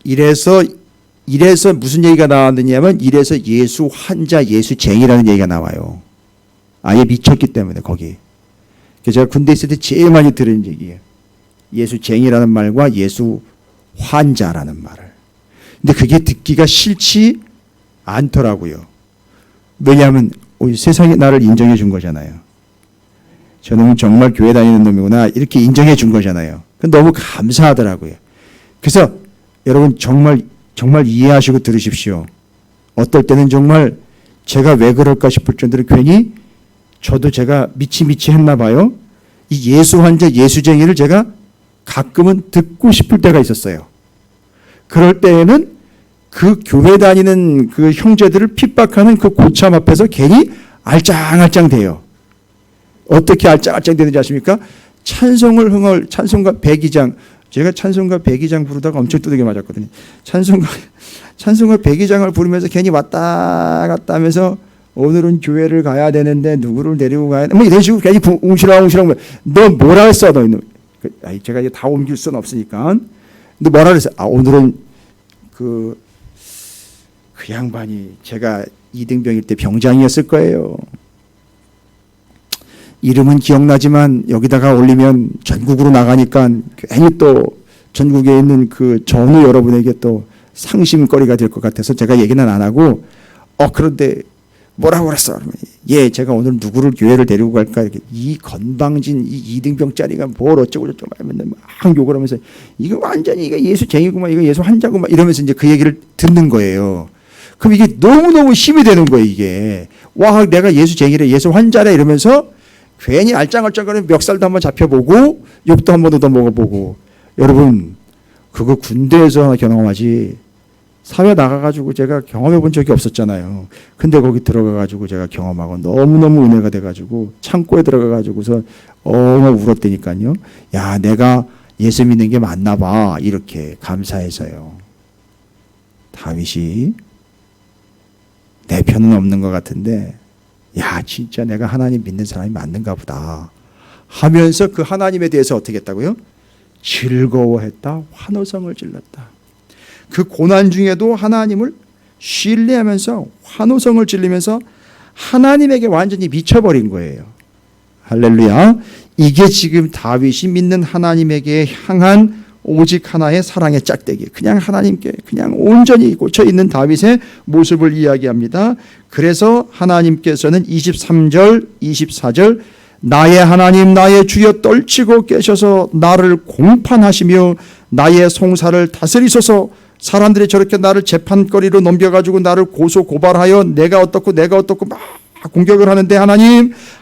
이래서 무슨 얘기가 나왔느냐면, 이래서 예수 환자, 예수쟁이라는 얘기가 나와요. 아예 미쳤기 때문에 거기. 그래서 제가 군대 있을 때 제일 많이 들은 얘기예요. 예수쟁이라는 말과 예수 환자라는 말을. 근데 그게 듣기가 싫지 않더라고요. 왜냐하면 세상이 나를 인정해 준 거잖아요. 저놈은 정말 교회 다니는 놈이구나 이렇게 인정해 준 거잖아요. 너무 감사하더라고요. 그래서 여러분 정말 이해하시고 들으십시오. 어떨 때는 정말 제가 왜 그럴까 싶을 정도로 괜히 저도 제가 미치 했나 봐요. 이 예수 환자, 예수쟁이를 제가 가끔은 듣고 싶을 때가 있었어요. 그럴 때에는 그 교회 다니는 그 형제들을 핍박하는 그 고참 앞에서 괜히 알짱알짱 돼요. 어떻게 알짱알짱 되는지 아십니까? 찬송가 백이장, 제가 찬송가 백이장 부르다가 엄청 두들겨 맞았거든요. 찬송가 백이장을 부르면서 괜히 왔다 갔다 하면서 오늘은 교회를 가야 되는데 누구를 데리고 가야 돼? 뭐 이런 식으로 괜히 웅시렁웅시렁. 너 뭐라 했어? 너 제가 이제 다 옮길 수는 없으니까. 근데 뭐라 그랬어? 오늘은 그 양반이 제가 이등병일 때 병장이었을 거예요. 이름은 기억나지만 여기다가 올리면 전국으로 나가니까 괜히 또 전국에 있는 그 전우 여러분에게 또 상심거리가 될 것 같아서 제가 얘기는 안 하고 그런데 뭐라고 그랬어? 예, 제가 오늘 누구를 교회를 데리고 갈까? 이렇게 이 건방진 이 이등병짜리가 뭘 어쩌고 저쩌고 하면 막 욕을 하면서 이거 완전히 이거 예수 쟁이구만, 이거 예수 환자구만 이러면서 이제 그 얘기를 듣는 거예요. 그럼 이게 너무너무 힘이 되는 거예요, 이게. 와, 내가 예수 쟁이래, 예수 환자래 이러면서 괜히 알짱알짱거리는 멱살도 한번 잡혀보고 욕도 한번 얻어먹어보고. 여러분, 그거 군대에서 하나 경험하지 사회 나가가지고 제가 경험해 본 적이 없었잖아요. 근데 거기 들어가가지고 제가 경험하고 너무너무 은혜가 돼가지고 창고에 들어가가지고서 울었다니까요. 야, 내가 예수 믿는 게 맞나 봐. 이렇게 감사해서요. 다윗이 내 편은 없는 것 같은데 야, 진짜 내가 하나님 믿는 사람이 맞는가 보다 하면서 그 하나님에 대해서 어떻게 했다고요? 즐거워했다. 환호성을 질렀다. 그 고난 중에도 하나님을 신뢰하면서 환호성을 질리면서 하나님에게 완전히 미쳐버린 거예요. 할렐루야. 이게 지금 다윗이 믿는 하나님에게 향한 오직 하나의 사랑의 짝대기, 그냥 하나님께 그냥 온전히 꽂혀 있는 다윗의 모습을 이야기합니다. 그래서 하나님께서는 23절, 24절 나의 하나님 나의 주여 떨치고 깨셔서 나를 공판하시며 나의 송사를 다스리소서. 사람들이 저렇게 나를 재판거리로 넘겨가지고 나를 고소 고발하여 내가 어떻고 막 공격을 하는데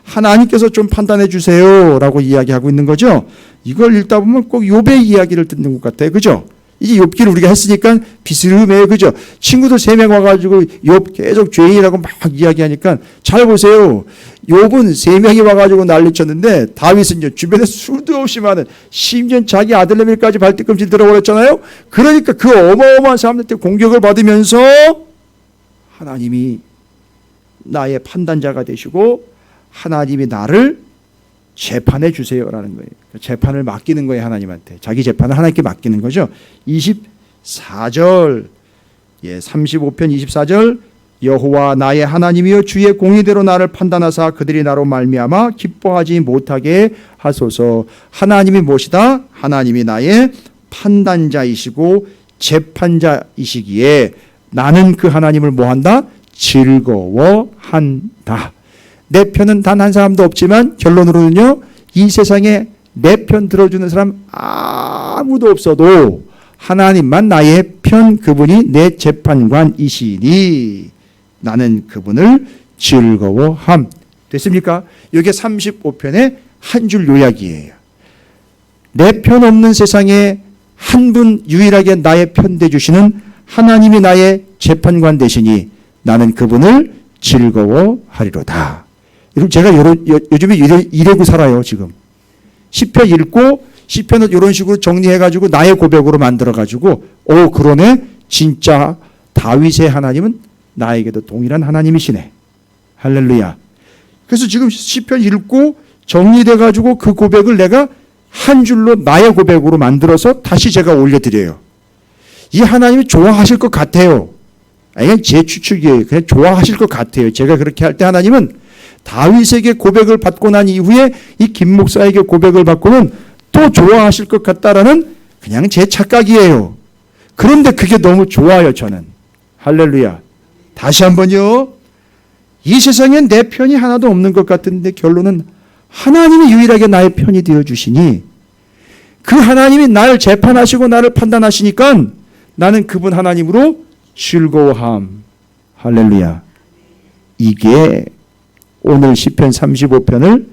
하나님께서 좀 판단해 주세요 라고 이야기하고 있는 거죠. 이걸 읽다 보면 꼭 욥의 이야기를 듣는 것 같아요. 그죠? 이제 욥기를 우리가 했으니까 비스름해요. 그죠? 친구들 3명 와가지고 욥 계속 죄인이라고 막 이야기하니까 잘 보세요. 욥은 3명이 와가지고 난리쳤는데 다윗은요 주변에 수도 없이 많은 심지어 자기 아들내미까지 발뒤꿈치 들어버렸잖아요. 그러니까 그 어마어마한 사람들한테 공격을 받으면서 하나님이 나의 판단자가 되시고 하나님이 나를 재판해 주세요라는 거예요. 재판을 맡기는 거예요. 하나님한테. 자기 재판을 하나님께 맡기는 거죠. 24절 35편 24절 여호와 나의 하나님이여 주의 공의대로 나를 판단하사 그들이 나로 말미암아 기뻐하지 못하게 하소서. 하나님이 무엇이다? 하나님이 나의 판단자이시고 재판자이시기에 나는 그 하나님을 뭐한다? 즐거워한다. 내 편은 단 한 사람도 없지만 결론으로는요 이 세상에 내 편 들어주는 사람 아무도 없어도 하나님만 나의 편, 그분이 내 재판관이시니 나는 그분을 즐거워함. 됐습니까? 이게 35편의 한 줄 요약이에요. 내 편 없는 세상에 한 분 유일하게 나의 편 되주시는 하나님이 나의 재판관 되시니 나는 그분을 즐거워하리로다. 여러분 제가 요즘에 이래고 살아요. 지금 시편 읽고 시편을 이런 식으로 정리해가지고 나의 고백으로 만들어가지고 그러네. 진짜 다윗의 하나님은 나에게도 동일한 하나님이시네. 할렐루야. 그래서 지금 시편 읽고 정리돼가지고 그 고백을 내가 한 줄로 나의 고백으로 만들어서 다시 제가 올려드려요. 이 하나님이 좋아하실 것 같아요. 이건 제 추측이에요. 그냥 좋아하실 것 같아요. 제가 그렇게 할 때 하나님은 다윗에게 고백을 받고 난 이후에 이 김 목사에게 고백을 받고는 또 좋아하실 것 같다라는 그냥 제 착각이에요. 그런데 그게 너무 좋아요. 저는. 할렐루야. 다시 한번요. 이 세상엔 내 편이 하나도 없는 것 같은데 결론은 하나님이 유일하게 나의 편이 되어주시니 그 하나님이 나를 재판하시고 나를 판단하시니까 나는 그분 하나님으로 즐거워함. 할렐루야. 이게 오늘 시편 35편을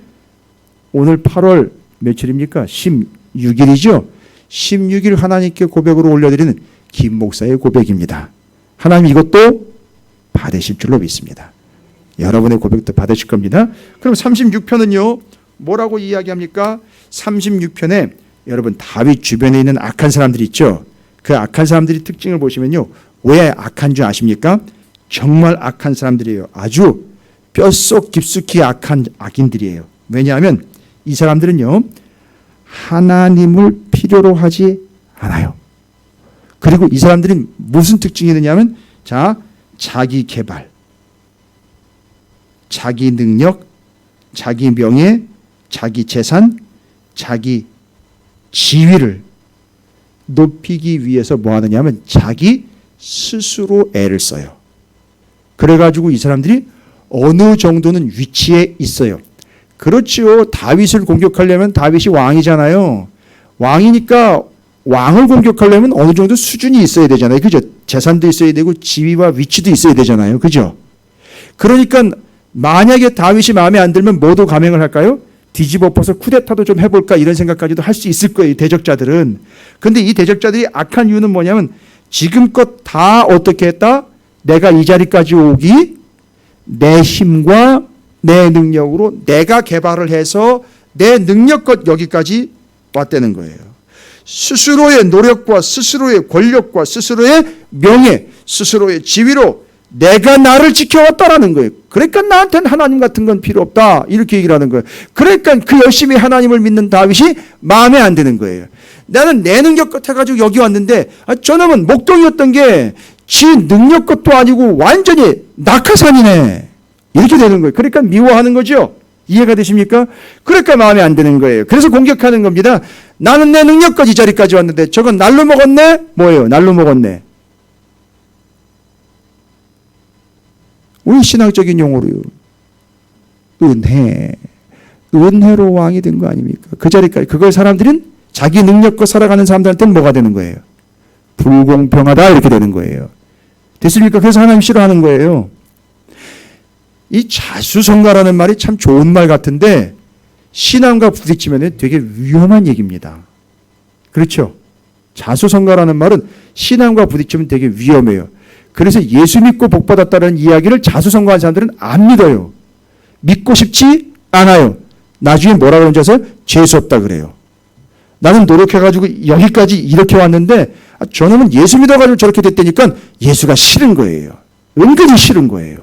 오늘 8월 며칠입니까? 16일이죠. 16일 하나님께 고백으로 올려드리는 김 목사의 고백입니다. 하나님 이것도 받으실 줄로 믿습니다. 여러분의 고백도 받으실 겁니다. 그럼 36편은요. 뭐라고 이야기합니까? 36편에 여러분 다윗 주변에 있는 악한 사람들이 있죠. 그 악한 사람들이 특징을 보시면요. 왜 악한 줄 아십니까? 정말 악한 사람들이에요. 아주 뼛속 깊숙이 악한 악인들이에요. 왜냐하면 이 사람들은요. 하나님을 필요로 하지 않아요. 그리고 이 사람들이 무슨 특징이 있느냐면 자기 개발, 자기 능력, 자기 명예, 자기 재산, 자기 지위를 높이기 위해서 뭐 하느냐면 자기 스스로 애를 써요. 그래가지고 이 사람들이 어느 정도는 위치에 있어요. 그렇지요. 다윗을 공격하려면 다윗이 왕이잖아요. 왕이니까 왕을 공격하려면 어느 정도 수준이 있어야 되잖아요. 그죠? 재산도 있어야 되고 지위와 위치도 있어야 되잖아요. 그죠? 그러니까 만약에 다윗이 마음에 안 들면 뭐도 감행을 할까요? 뒤집어 엎어서 쿠데타도 좀 해볼까 이런 생각까지도 할 수 있을 거예요. 대적자들은. 근데 이 대적자들이 악한 이유는 뭐냐면 지금껏 다 어떻게 했다? 내가 이 자리까지 오기 내 힘과 내 능력으로 내가 개발을 해서 내 능력껏 여기까지 왔다는 거예요. 스스로의 노력과 스스로의 권력과 스스로의 명예, 스스로의 지위로 내가 나를 지켜왔다라는 거예요. 그러니까 나한테는 하나님 같은 건 필요 없다. 이렇게 얘기를 하는 거예요. 그러니까 그 열심히 하나님을 믿는 다윗이 마음에 안 드는 거예요. 나는 내 능력껏 해가지고 여기 왔는데 저놈은 목동이었던 게 지 능력껏도 아니고 완전히 낙하산이네. 이렇게 되는 거예요. 그러니까 미워하는 거죠. 이해가 되십니까? 그러니까 마음에 안 드는 거예요. 그래서 공격하는 겁니다. 나는 내 능력껏 이 자리까지 왔는데 저건 날로 먹었네? 뭐예요? 날로 먹었네. 우리 신앙적인 용어로요. 은혜로 왕이 된 거 아닙니까? 그 자리까지. 그걸 사람들은 자기 능력껏 살아가는 사람들한테는 뭐가 되는 거예요? 불공평하다 이렇게 되는 거예요. 됐습니까? 그래서 하나님 싫어하는 거예요. 이 자수성가라는 말이 참 좋은 말 같은데 신앙과 부딪히면 되게 위험한 얘기입니다. 그렇죠? 자수성가라는 말은 신앙과 부딪히면 되게 위험해요. 그래서 예수 믿고 복받았다는 이야기를 자수성가한 사람들은 안 믿어요. 믿고 싶지 않아요. 나중에 뭐라 그러는지 아세요? 재수 없다 그래요. 나는 노력해가지고 여기까지 이렇게 왔는데 저놈은 예수 믿어가지고 저렇게 됐다니까 예수가 싫은 거예요. 은근히 싫은 거예요.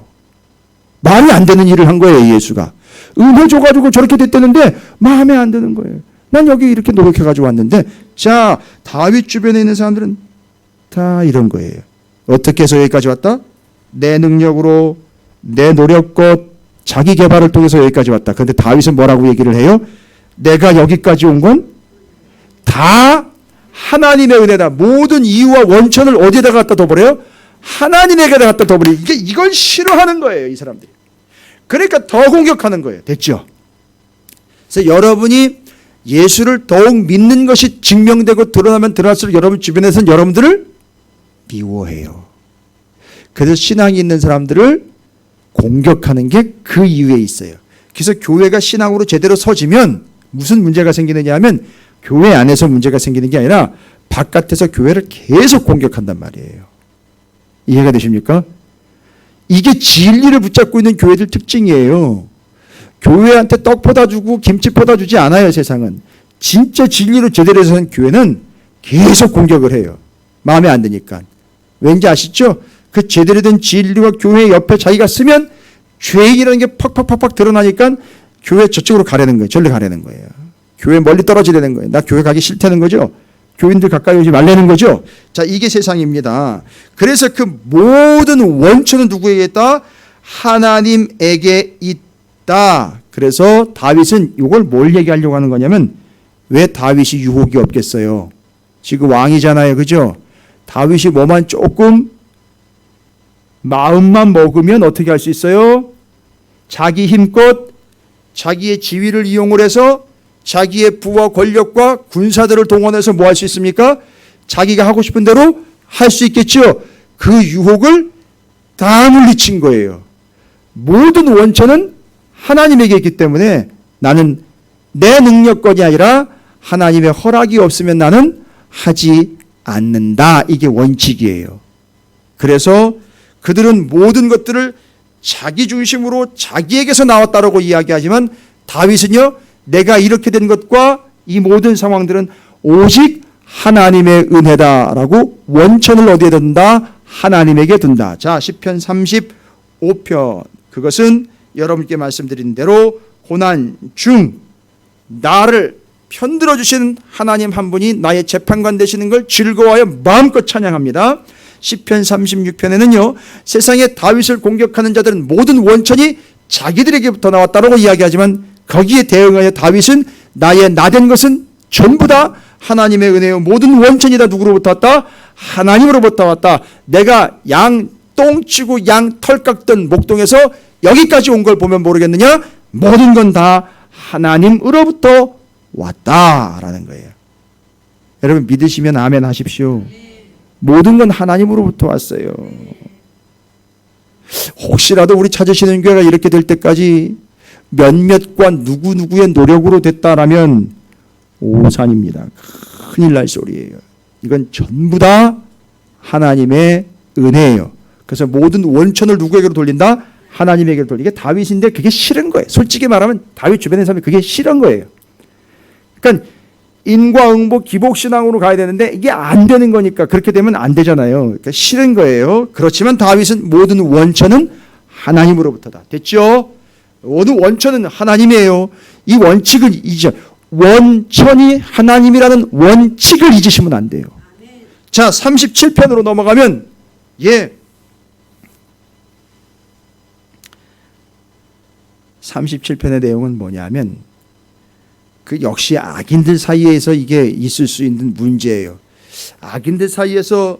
말이 안 되는 일을 한 거예요. 예수가. 은혜 줘가지고 저렇게 됐다는데 마음에 안 드는 거예요. 난 여기 이렇게 노력해가지고 왔는데 자 다윗 주변에 있는 사람들은 다 이런 거예요. 어떻게 해서 여기까지 왔다? 내 능력으로 내 노력껏 자기 개발을 통해서 여기까지 왔다. 그런데 다윗은 뭐라고 얘기를 해요? 내가 여기까지 온 건 다 하나님의 은혜다. 모든 이유와 원천을 어디에다 갖다 둬버려요? 하나님에게 갖다 둬버려요. 이걸 싫어하는 거예요. 이 사람들이. 그러니까 더 공격하는 거예요. 됐죠? 그래서 여러분이 예수를 더욱 믿는 것이 증명되고 드러나면 드러날수록 여러분 주변에서는 여러분들을 미워해요. 그래서 신앙이 있는 사람들을 공격하는 게 그 이유에 있어요. 그래서 교회가 신앙으로 제대로 서지면 무슨 문제가 생기느냐 하면 교회 안에서 문제가 생기는 게 아니라 바깥에서 교회를 계속 공격한단 말이에요. 이해가 되십니까? 이게 진리를 붙잡고 있는 교회들 특징이에요. 교회한테 떡 퍼다 주고 김치 퍼다 주지 않아요. 세상은. 진짜 진리로 제대로 서는 교회는 계속 공격을 해요. 마음에 안 드니까. 왠지 아시죠? 그 제대로 된 진리와 교회 옆에 자기가 쓰면 죄인이라는 게 팍팍팍팍 드러나니까 교회 저쪽으로 가려는 거예요. 절로 가려는 거예요. 교회 멀리 떨어지려는 거예요. 나 교회 가기 싫다는 거죠. 교인들 가까이 오지 말라는 거죠. 자, 이게 세상입니다. 그래서 그 모든 원천은 누구에게 있다? 하나님에게 있다. 그래서 다윗은 이걸 뭘 얘기하려고 하는 거냐면 왜 다윗이 유혹이 없겠어요? 지금 왕이잖아요. 그죠? 다윗이 뭐만 조금 마음만 먹으면 어떻게 할 수 있어요? 자기 힘껏 자기의 지위를 이용을 해서 자기의 부와 권력과 군사들을 동원해서 뭐 할 수 있습니까? 자기가 하고 싶은 대로 할 수 있겠죠. 그 유혹을 다 물리친 거예요. 모든 원천은 하나님에게 있기 때문에 나는 내 능력권이 아니라 하나님의 허락이 없으면 나는 하지 않는다. 이게 원칙이에요. 그래서 그들은 모든 것들을 자기 중심으로 자기에게서 나왔다라고 이야기하지만 다윗은요, 내가 이렇게 된 것과 이 모든 상황들은 오직 하나님의 은혜다라고 원천을 어디에 둔다? 하나님에게 둔다. 자, 시편 35편. 그것은 여러분께 말씀드린 대로 고난 중 나를 편들어 주신 하나님 한 분이 나의 재판관 되시는 걸 즐거워하여 마음껏 찬양합니다. 시편 36편에는요, 세상에 다윗을 공격하는 자들은 모든 원천이 자기들에게부터 나왔다라고 이야기하지만 거기에 대응하여 다윗은 나의 나된 것은 전부 다 하나님의 은혜요 모든 원천이 다 누구로부터 왔다? 하나님으로부터 왔다. 내가 양 똥치고 양 털 깎던 목동에서 여기까지 온 걸 보면 모르겠느냐? 모든 건 다 하나님으로부터 왔다라는 거예요. 여러분 믿으시면 아멘 하십시오. 모든 건 하나님으로부터 왔어요. 혹시라도 우리 찾으시는 교회가 이렇게 될 때까지 몇몇과 누구누구의 노력으로 됐다라면 오산입니다. 큰일 날 소리예요. 이건 전부 다 하나님의 은혜예요. 그래서 모든 원천을 누구에게로 돌린다? 하나님에게로 돌리게. 다윗인데 그게 싫은 거예요. 솔직히 말하면 다윗 주변의 사람이 그게 싫은 거예요. 그러니까 인과응보 기복신앙으로 가야 되는데 이게 안 되는 거니까 그렇게 되면 안 되잖아요. 그러니까 싫은 거예요. 그렇지만 다윗은 모든 원천은 하나님으로부터다. 됐죠? 모든 원천은 하나님이에요. 이 원칙을 잊어. 원천이 하나님이라는 원칙을 잊으시면 안 돼요. 자, 37편으로 넘어가면 37편의 내용은 뭐냐면 그 역시 악인들 사이에서 이게 있을 수 있는 문제예요. 악인들 사이에서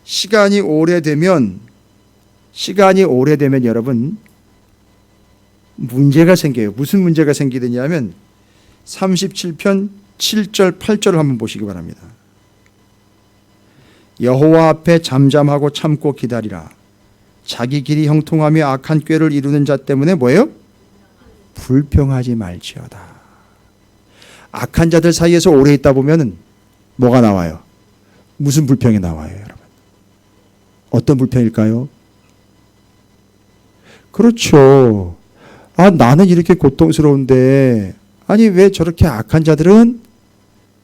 시간이 오래되면 여러분 문제가 생겨요. 무슨 문제가 생기느냐면 37편 7절 8절을 한번 보시기 바랍니다. 여호와 앞에 잠잠하고 참고 기다리라. 자기 길이 형통하며 악한 꾀를 이루는 자 때문에 뭐예요? 불평하지 말지어다. 악한 자들 사이에서 오래 있다 보면은 뭐가 나와요? 무슨 불평이 나와요, 여러분? 어떤 불평일까요? 그렇죠. 아, 나는 이렇게 고통스러운데 아니 왜 저렇게 악한 자들은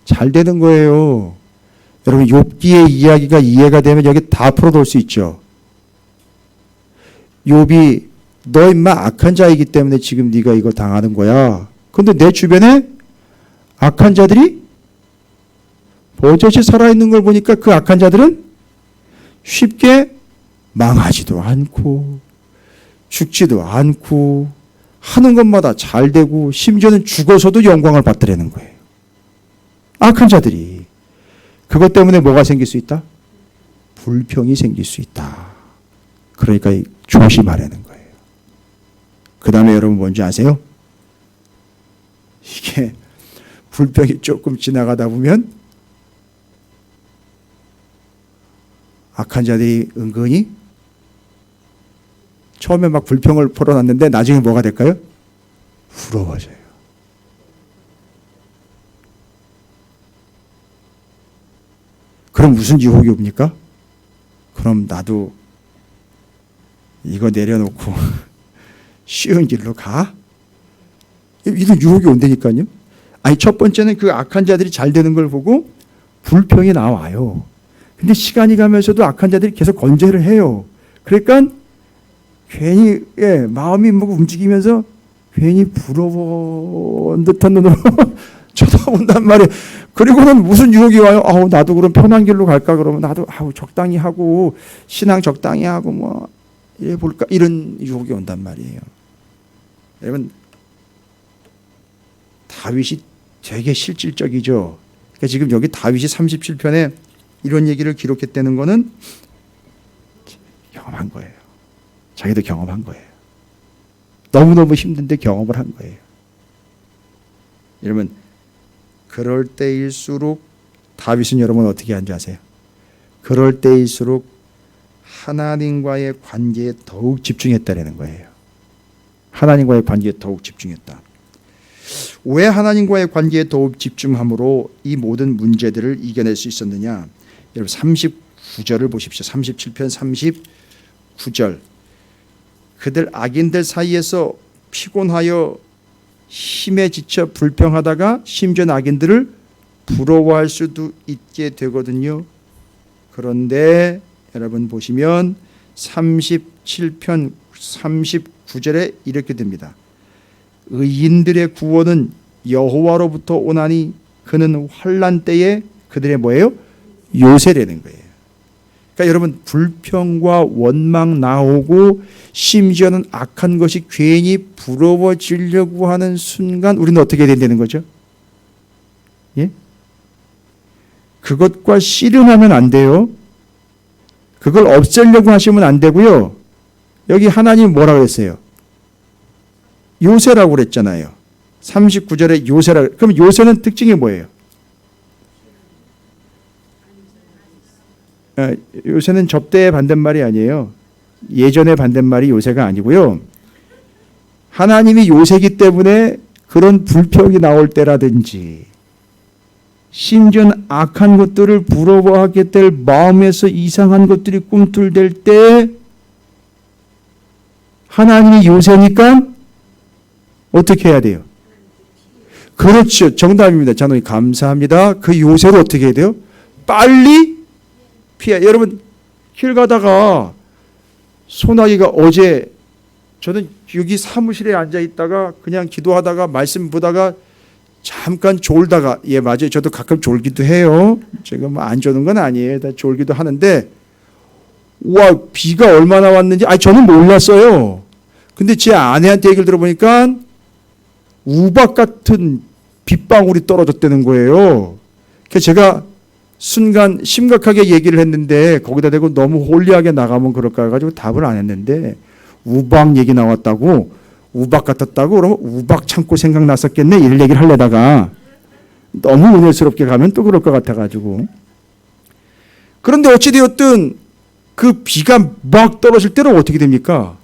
잘 되는 거예요? 여러분 욥기의 이야기가 이해가 되면 여기 다 풀어놓을 수 있죠. 욥이 너 임마 악한 자이기 때문에 지금 네가 이거 당하는 거야. 근데 내 주변에 악한 자들이 버젓이 살아있는 걸 보니까 그 악한 자들은 쉽게 망하지도 않고 죽지도 않고 하는 것마다 잘 되고 심지어는 죽어서도 영광을 받더라는 거예요. 악한 자들이. 그것 때문에 뭐가 생길 수 있다? 불평이 생길 수 있다. 그러니까 조심하라는 거예요. 그 다음에 여러분 뭔지 아세요? 이게 불평이 조금 지나가다 보면 악한 자들이 은근히 처음에 막 불평을 풀어놨는데 나중에 뭐가 될까요? 부러워져요. 그럼 무슨 유혹이 옵니까? 그럼 나도 이거 내려놓고 쉬운 길로 가? 이런 유혹이 온다니까요. 아니 첫 번째는 그 악한 자들이 잘 되는 걸 보고 불평이 나와요. 근데 시간이 가면서도 악한 자들이 계속 건재를 해요. 그러니까 괜히 마음이 뭐 움직이면서 괜히 부러운 듯한 눈으로 쳐다본단 말이에요. 그리고는 무슨 유혹이 와요? 아우 나도 그럼 편한 길로 갈까? 그러면 나도 적당히 하고 신앙 적당히 하고 뭐 이래 볼까? 이런 유혹이 온단 말이에요. 여러분 다윗이 되게 실질적이죠. 그러니까 지금 여기 다윗이 37편에 이런 얘기를 기록했다는 거는 경험한 거예요. 자기도 경험한 거예요. 너무너무 힘든데 경험을 한 거예요. 여러분 그럴 때일수록 다윗은 여러분 어떻게 한지 아세요? 그럴 때일수록 하나님과의 관계에 더욱 집중했다는 거예요. 하나님과의 관계에 더욱 집중했다. 왜 하나님과의 관계에 더욱 집중함으로 이 모든 문제들을 이겨낼 수 있었느냐? 여러분 39절을 보십시오. 37편 39절. 그들 악인들 사이에서 피곤하여 힘에 지쳐 불평하다가 심지어 악인들을 부러워할 수도 있게 되거든요. 그런데 여러분 보시면 37편 39절에 이렇게 됩니다. 의인들의 구원은 여호와로부터 오나니 그는 환난 때에 그들의 뭐예요? 요새라는 거예요. 그러니까 여러분 불평과 원망 나오고 심지어는 악한 것이 괜히 부러워지려고 하는 순간 우리는 어떻게 된다는 거죠? 예? 그것과 씨름하면 안 돼요. 그걸 없애려고 하시면 안 되고요. 여기 하나님 뭐라고 그랬어요? 요새라고 그랬잖아요. 39절에 요새라. 그럼 요새는 특징이 뭐예요? 요새는 접대의 반대말이 아니에요. 예전의 반대말이 요새가 아니고요. 하나님이 요새이기 때문에 그런 불평이 나올 때라든지 심지어는 악한 것들을 부러워하게 될 마음에서 이상한 것들이 꿈틀댈 때 하나님이 요새니까 어떻게 해야 돼요? 그렇죠. 정답입니다. 장로님 감사합니다. 그 요새를 어떻게 해야 돼요? 빨리 피해. 여러분 길 가다가 소나기가 어제 저는 여기 사무실에 앉아 있다가 그냥 기도하다가 말씀 보다가 잠깐 졸다가 예 맞아요. 저도 가끔 졸기도 해요. 제가 뭐 안 조는 건 아니에요. 다 졸기도 하는데 와 비가 얼마나 왔는지 저는 몰랐어요. 근데 제 아내한테 얘기를 들어보니까 우박 같은 빗방울이 떨어졌다는 거예요. 그래서 제가 순간 심각하게 얘기를 했는데 거기다 대고 너무 홀리하게 나가면 그럴까 해가지고 답을 안 했는데 우박 얘기 나왔다고 우박 같았다고 그러면 우박 참고 생각났었겠네 이런 얘기를 하려다가 너무 은혜스럽게 가면 또 그럴 것 같아가지고 그런데 어찌되었든 그 비가 막 떨어질 때는 어떻게 됩니까?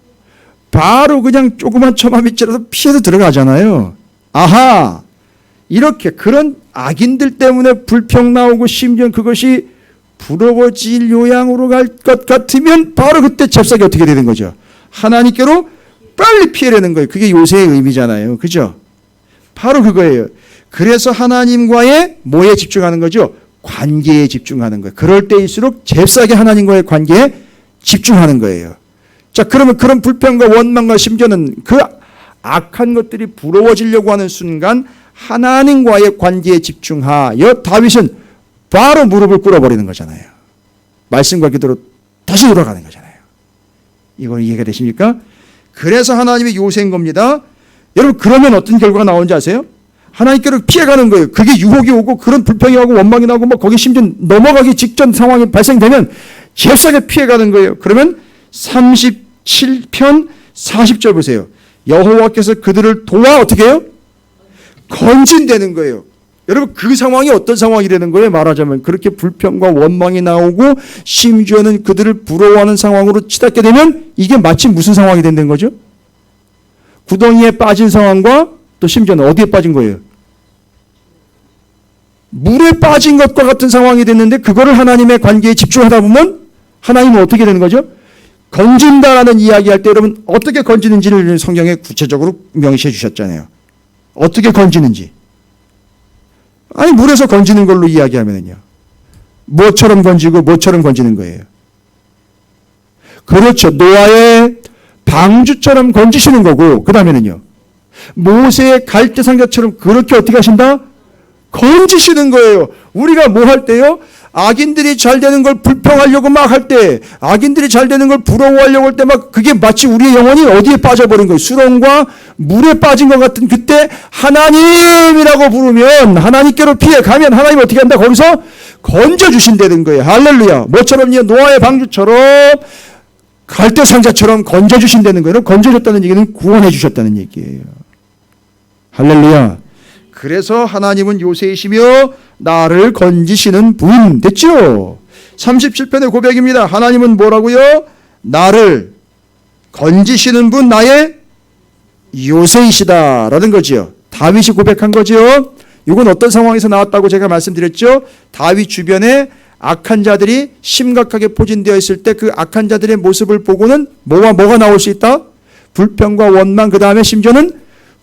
바로 그냥 조그만 처마 밑이라도 피해서 들어가잖아요. 아하 이렇게 그런 악인들 때문에 불평 나오고 심지어 그것이 부러워질 요양으로 갈 것 같으면 바로 그때 잽싸게 어떻게 되는 거죠? 하나님께로 빨리 피해내는 거예요. 그게 요새의 의미잖아요. 그죠? 바로 그거예요. 그래서 하나님과의 뭐에 집중하는 거죠? 관계에 집중하는 거예요. 그럴 때일수록 잽싸게 하나님과의 관계에 집중하는 거예요. 자, 그러면 그런 불평과 원망과 심지어는 그 악한 것들이 부러워지려고 하는 순간 하나님과의 관계에 집중하여 다윗은 바로 무릎을 꿇어버리는 거잖아요. 말씀과 기도로 다시 돌아가는 거잖아요. 이걸 이해가 되십니까? 그래서 하나님의 요새인 겁니다. 여러분 그러면 어떤 결과가 나오는지 아세요? 하나님께로 피해가는 거예요. 그게 유혹이 오고 그런 불평이 오고 원망이 나고 뭐 거기 심지어 넘어가기 직전 상황이 발생되면 잽싸게 피해가는 거예요. 그러면 37편 40절 보세요. 여호와께서 그들을 도와 어떻게 해요? 건진되는 거예요. 여러분 그 상황이 어떤 상황이라는 거예요? 말하자면 그렇게 불평과 원망이 나오고 심지어는 그들을 부러워하는 상황으로 치닫게 되면 이게 마치 무슨 상황이 된다는 거죠? 구덩이에 빠진 상황과 또 심지어는 어디에 빠진 거예요? 물에 빠진 것과 같은 상황이 됐는데 그거를 하나님의 관계에 집중하다 보면 하나님은 어떻게 되는 거죠? 건진다라는 이야기할 때 여러분 어떻게 건지는지를 성경에 구체적으로 명시해 주셨잖아요. 어떻게 건지는지. 물에서 건지는 걸로 이야기하면요. 뭐처럼 건지고 뭐처럼 건지는 거예요. 그렇죠. 노아의 방주처럼 건지시는 거고 그 다음에는요. 모세의 갈대상자처럼 그렇게 어떻게 하신다? 건지시는 거예요. 우리가 뭐 할 때요? 악인들이 잘 되는 걸 불평하려고 막 할 때, 악인들이 잘 되는 걸 부러워하려고 할 때 막 그게 마치 우리의 영혼이 어디에 빠져버린 거예요. 수렁과 물에 빠진 것 같은 그때 하나님이라고 부르면 하나님께로 피해가면 하나님 어떻게 한다? 거기서 건져주신다는 거예요. 할렐루야. 뭐처럼요? 노아의 방주처럼 갈대상자처럼 건져주신다는 거예요. 건져줬다는 얘기는 구원해 주셨다는 얘기예요. 할렐루야. 그래서 하나님은 요새이시며 나를 건지시는 분 됐죠? 37편의 고백입니다. 하나님은 뭐라고요? 나를 건지시는 분 나의 요새이시다라는 거지요. 다윗이 고백한 거지요. 이건 어떤 상황에서 나왔다고 제가 말씀드렸죠? 다윗 주변에 악한 자들이 심각하게 포진되어 있을 때 그 악한 자들의 모습을 보고는 뭐가 나올 수 있다? 불평과 원망, 그 다음에 심지어는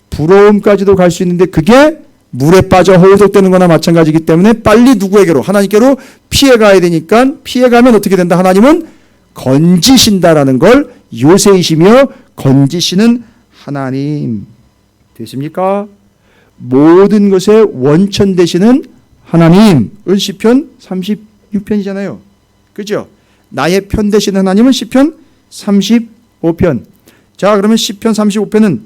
부러움까지도 갈 수 있는데 그게 물에 빠져 호석되는 거나 마찬가지이기 때문에 빨리 누구에게로? 하나님께로 피해가야 되니까 피해가면 어떻게 된다? 하나님은 건지신다라는 걸 요새이시며 건지시는 하나님 되십니까? 모든 것의 원천 되시는 하나님은 시편 36편이잖아요. 그죠? 나의 편 되시는 하나님은 시편 35편. 자, 그러면 시편 35편은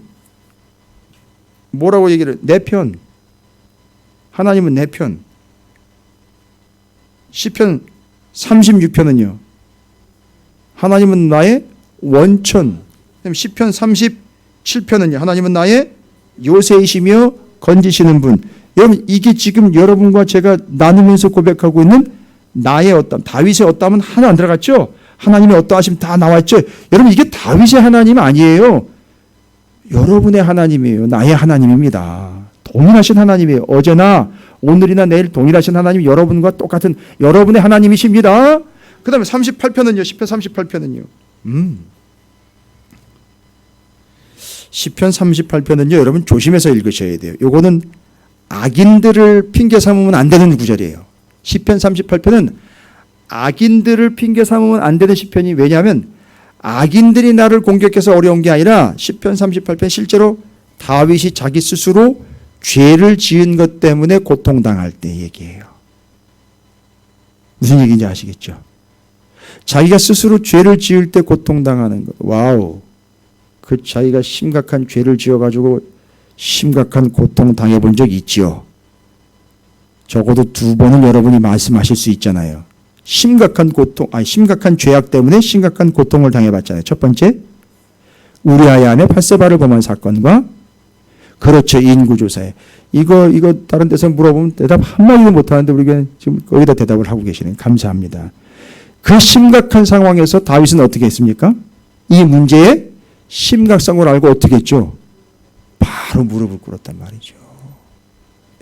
뭐라고 얘기를? 내 편. 하나님은 내 편. 시편 36편은요. 하나님은 나의 원천. 시편 37편은요. 하나님은 나의 요새이시며 건지시는 분. 여러분 이게 지금 여러분과 제가 나누면서 고백하고 있는 나의 어떠함, 다윗의 어떠함은 하나 안 들어갔죠? 하나님의 어떠하심 다 나왔죠? 여러분 이게 다윗의 하나님 아니에요. 여러분의 하나님이에요. 나의 하나님입니다. 동일하신 하나님이에요. 어제나 오늘이나 내일 동일하신 하나님이 여러분과 똑같은 여러분의 하나님이십니다. 그 다음에 38편은요. 시편 38편은요. 시편 38편은요. 여러분 조심해서 읽으셔야 돼요. 요거는 악인들을 핑계 삼으면 안 되는 구절이에요. 시편 38편은 악인들을 핑계 삼으면 안 되는 시편이 왜냐하면 악인들이 나를 공격해서 어려운 게 아니라 시편 38편 실제로 다윗이 자기 스스로 죄를 지은 것 때문에 고통당할 때 얘기해요. 무슨 얘기인지 아시겠죠? 자기가 스스로 죄를 지을 때 고통당하는 것. 와우. 그 자기가 심각한 죄를 지어가지고 심각한 고통 당해본 적이 있지요. 적어도 2번은 여러분이 말씀하실 수 있잖아요. 심각한 죄악 때문에 심각한 고통을 당해봤잖아요. 첫 번째, 우리아의 아내 밧세바를 범한 사건과 그렇죠. 인구조사에. 이거 다른 데서 물어보면 대답 한마디도 못하는데 우리가 지금 거기다 대답을 하고 계시네요. 감사합니다. 그 심각한 상황에서 다윗은 어떻게 했습니까? 이 문제의 심각성을 알고 어떻게 했죠? 바로 무릎을 꿇었단 말이죠.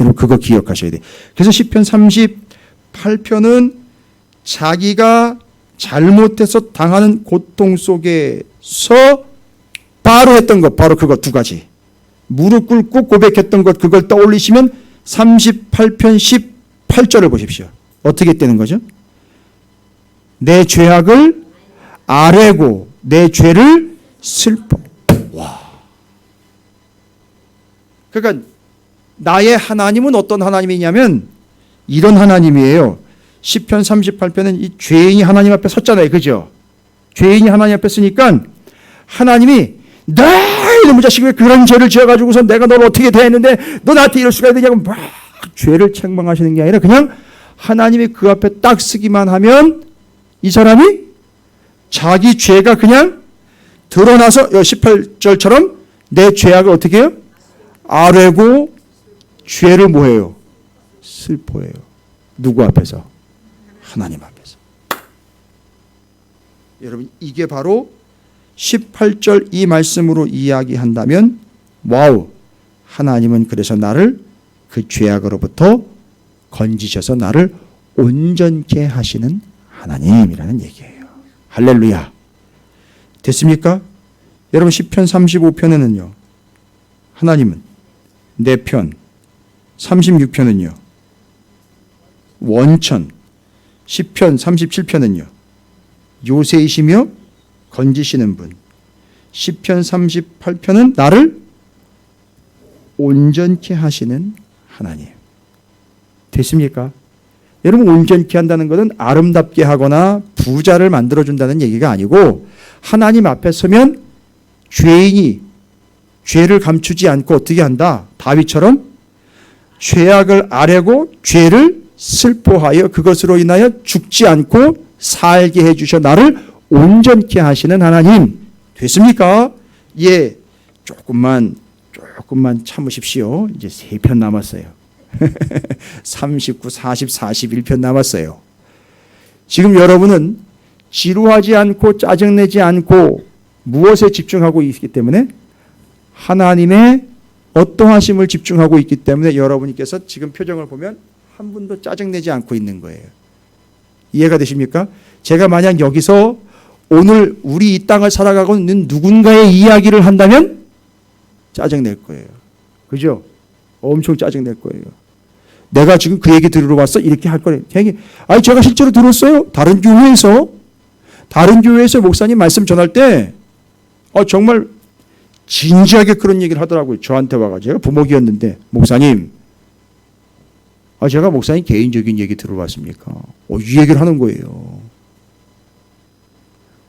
여러분 그거 기억하셔야 돼요. 그래서 시편 38편은 자기가 잘못해서 당하는 고통 속에서 바로 했던 것, 바로 그거 2가지. 무릎 꿇고 고백했던 것, 그걸 떠올리시면 38편 18절을 보십시오. 어떻게 했다는 거죠? 내 죄악을 아뢰고 내 죄를 슬퍼. 와. 그러니까 나의 하나님은 어떤 하나님이냐면 이런 하나님이에요. 시편 38편은 이 죄인이 하나님 앞에 섰잖아요. 그죠? 죄인이 하나님 앞에 서니까 하나님이 이놈의 자식 왜 그런 죄를 지어가지고서 내가 널 어떻게 대했는데 너 나한테 이럴 수가 있느냐고 막 죄를 책망하시는 게 아니라 그냥 하나님이 그 앞에 딱 서기만 하면 이 사람이 자기 죄가 그냥 드러나서 18절처럼 내 죄악을 어떻게 해요? 아뢰고 죄를 뭐해요? 슬퍼해요. 누구 앞에서? 하나님 앞에서. 여러분 이게 바로 18절 이 말씀으로 이야기한다면 와우, 하나님은 그래서 나를 그 죄악으로부터 건지셔서 나를 온전케 하시는 하나님이라는 얘기예요. 할렐루야. 됐습니까? 여러분 시편 35편에는요. 하나님은 내 편. 36편은요. 원천. 시편 37편은요. 요새이시며 건지시는 분. 시편 38편은 나를 온전케 하시는 하나님. 됐습니까? 여러분 온전케 한다는 것은 아름답게 하거나 부자를 만들어준다는 얘기가 아니고 하나님 앞에 서면 죄인이 죄를 감추지 않고 어떻게 한다? 다윗처럼 죄악을 아뢰고 죄를 슬퍼하여 그것으로 인하여 죽지 않고 살게 해주셔 나를 온전케 하시는 하나님. 됐습니까? 예, 조금만 참으십시오. 이제 3편 남았어요. 39, 40, 41편 남았어요. 지금 여러분은 지루하지 않고 짜증내지 않고 무엇에 집중하고 있기 때문에 하나님의 어떠하심을 집중하고 있기 때문에 여러분께서 지금 표정을 보면 한 분도 짜증내지 않고 있는 거예요. 이해가 되십니까? 제가 만약 여기서 오늘 우리 이 땅을 살아가고 있는 누군가의 이야기를 한다면 짜증낼 거예요. 그죠? 엄청 짜증낼 거예요. 내가 지금 그 얘기 들으러 왔어? 이렇게 할 거예요. 아니, 제가 실제로 들었어요. 다른 교회에서 목사님 말씀 전할 때, 정말 진지하게 그런 얘기를 하더라고요. 저한테 와가지고. 제가 부목이었는데, 목사님, 제가 목사님 개인적인 얘기 들으러 왔습니까? 이 얘기를 하는 거예요.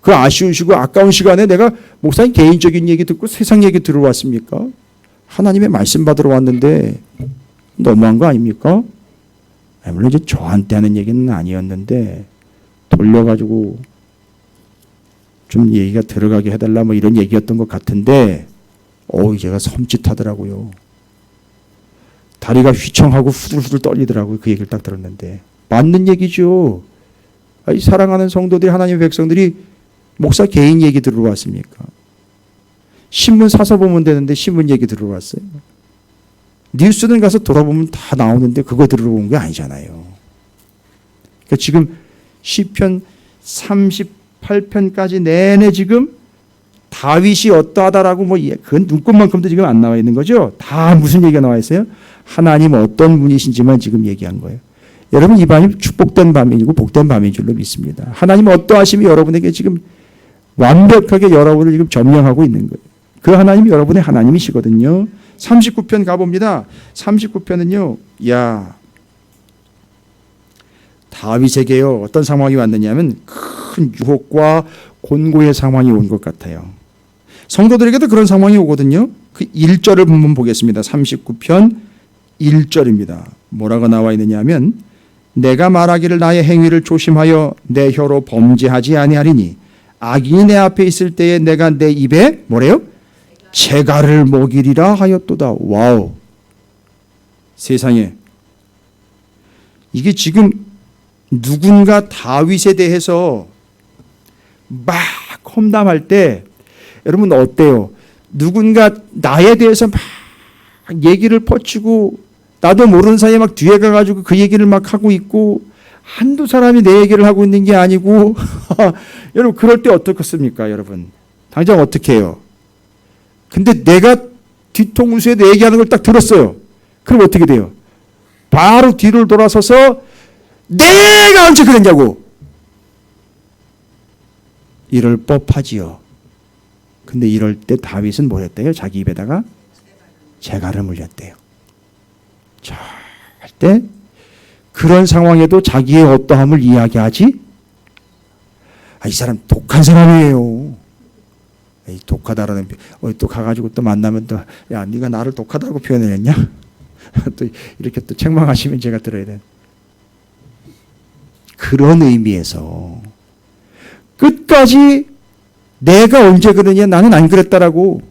그 아쉬우시고 아까운 시간에 내가 목사님 개인적인 얘기 듣고 세상 얘기 들으러 왔습니까? 하나님의 말씀 받으러 왔는데, 너무한 거 아닙니까? 물론 이제 저한테 하는 얘기는 아니었는데 돌려가지고 좀 얘기가 들어가게 해달라 뭐 이런 얘기였던 것 같은데 제가 섬찟하더라고요. 다리가 휘청하고 후들후들 떨리더라고요. 그 얘기를 딱 들었는데 맞는 얘기죠. 사랑하는 성도들이 하나님의 백성들이 목사 개인 얘기 들으러 왔습니까? 신문 사서 보면 되는데 신문 얘기 들으러 왔어요. 뉴스는 가서 돌아보면 다 나오는데 그거 들으러 온 게 아니잖아요. 그러니까 지금 시편 38편까지 내내 지금 다윗이 어떠하다라고 그건 눈꽃만큼도 지금 안 나와 있는 거죠. 다 무슨 얘기가 나와 있어요? 하나님 어떤 분이신지만 지금 얘기한 거예요. 여러분 이 밤이 축복된 밤이고 복된 밤인 줄로 믿습니다. 하나님 어떠하심이 여러분에게 지금 완벽하게 여러분을 지금 점령하고 있는 거예요. 그 하나님이 여러분의 하나님이시거든요. 39편 가봅니다. 39편은요. 다윗에게요. 어떤 상황이 왔느냐면 큰 유혹과 곤고의 상황이 온 것 같아요. 성도들에게도 그런 상황이 오거든요. 그 1절을 한번 보겠습니다. 39편 1절입니다. 뭐라고 나와 있느냐 하면 내가 말하기를 나의 행위를 조심하여 내 혀로 범죄하지 아니하리니 악인이 내 앞에 있을 때에 내가 내 입에 뭐래요? 재갈을 먹이리라 하였도다. 와우. 세상에. 이게 지금 누군가 다윗에 대해서 막 험담할 때 여러분 어때요? 누군가 나에 대해서 막 얘기를 퍼치고 나도 모르는 사이에 막 뒤에 가가지고 그 얘기를 막 하고 있고 한두 사람이 내 얘기를 하고 있는 게 아니고 여러분 그럴 때 어떻겠습니까? 여러분 당장 어떻게 해요? 근데 내가 뒤통수에 내 얘기하는 걸 딱 들었어요. 그럼 어떻게 돼요? 바로 뒤를 돌아서서 내가 언제 그랬냐고 이럴 법하지요. 근데 이럴 때 다윗은 뭘 했대요? 자기 입에다가 재갈을 물렸대요. 절대 그런 상황에도 자기의 어떠함을 이야기하지? 이 사람 독한 사람이에요. 독하다라는 또 가가지고 또 만나면 또 야 네가 나를 독하다고 표현했냐? 또 이렇게 또 책망하시면 제가 들어야 돼. 그런 의미에서 끝까지 내가 언제 그러냐 나는 안 그랬다라고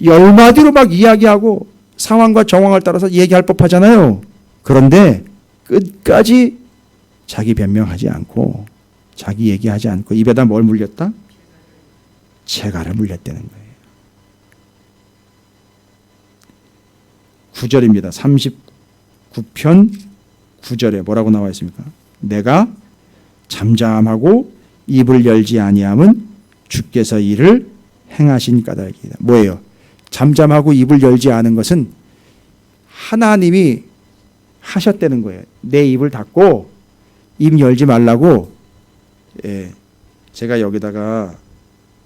10마디로 막 이야기하고 상황과 정황을 따라서 얘기할 법하잖아요. 그런데 끝까지 자기 변명하지 않고 자기 얘기하지 않고 입에다 뭘 물렸다? 재갈을 물렸다는 거예요. 9절입니다. 39편 9절에 뭐라고 나와 있습니까? 내가 잠잠하고 입을 열지 아니함은 주께서 이를 행하신 까닭이다. 뭐예요? 잠잠하고 입을 열지 않은 것은 하나님이 하셨다는 거예요. 내 입을 닫고 입 열지 말라고. 제가 여기다가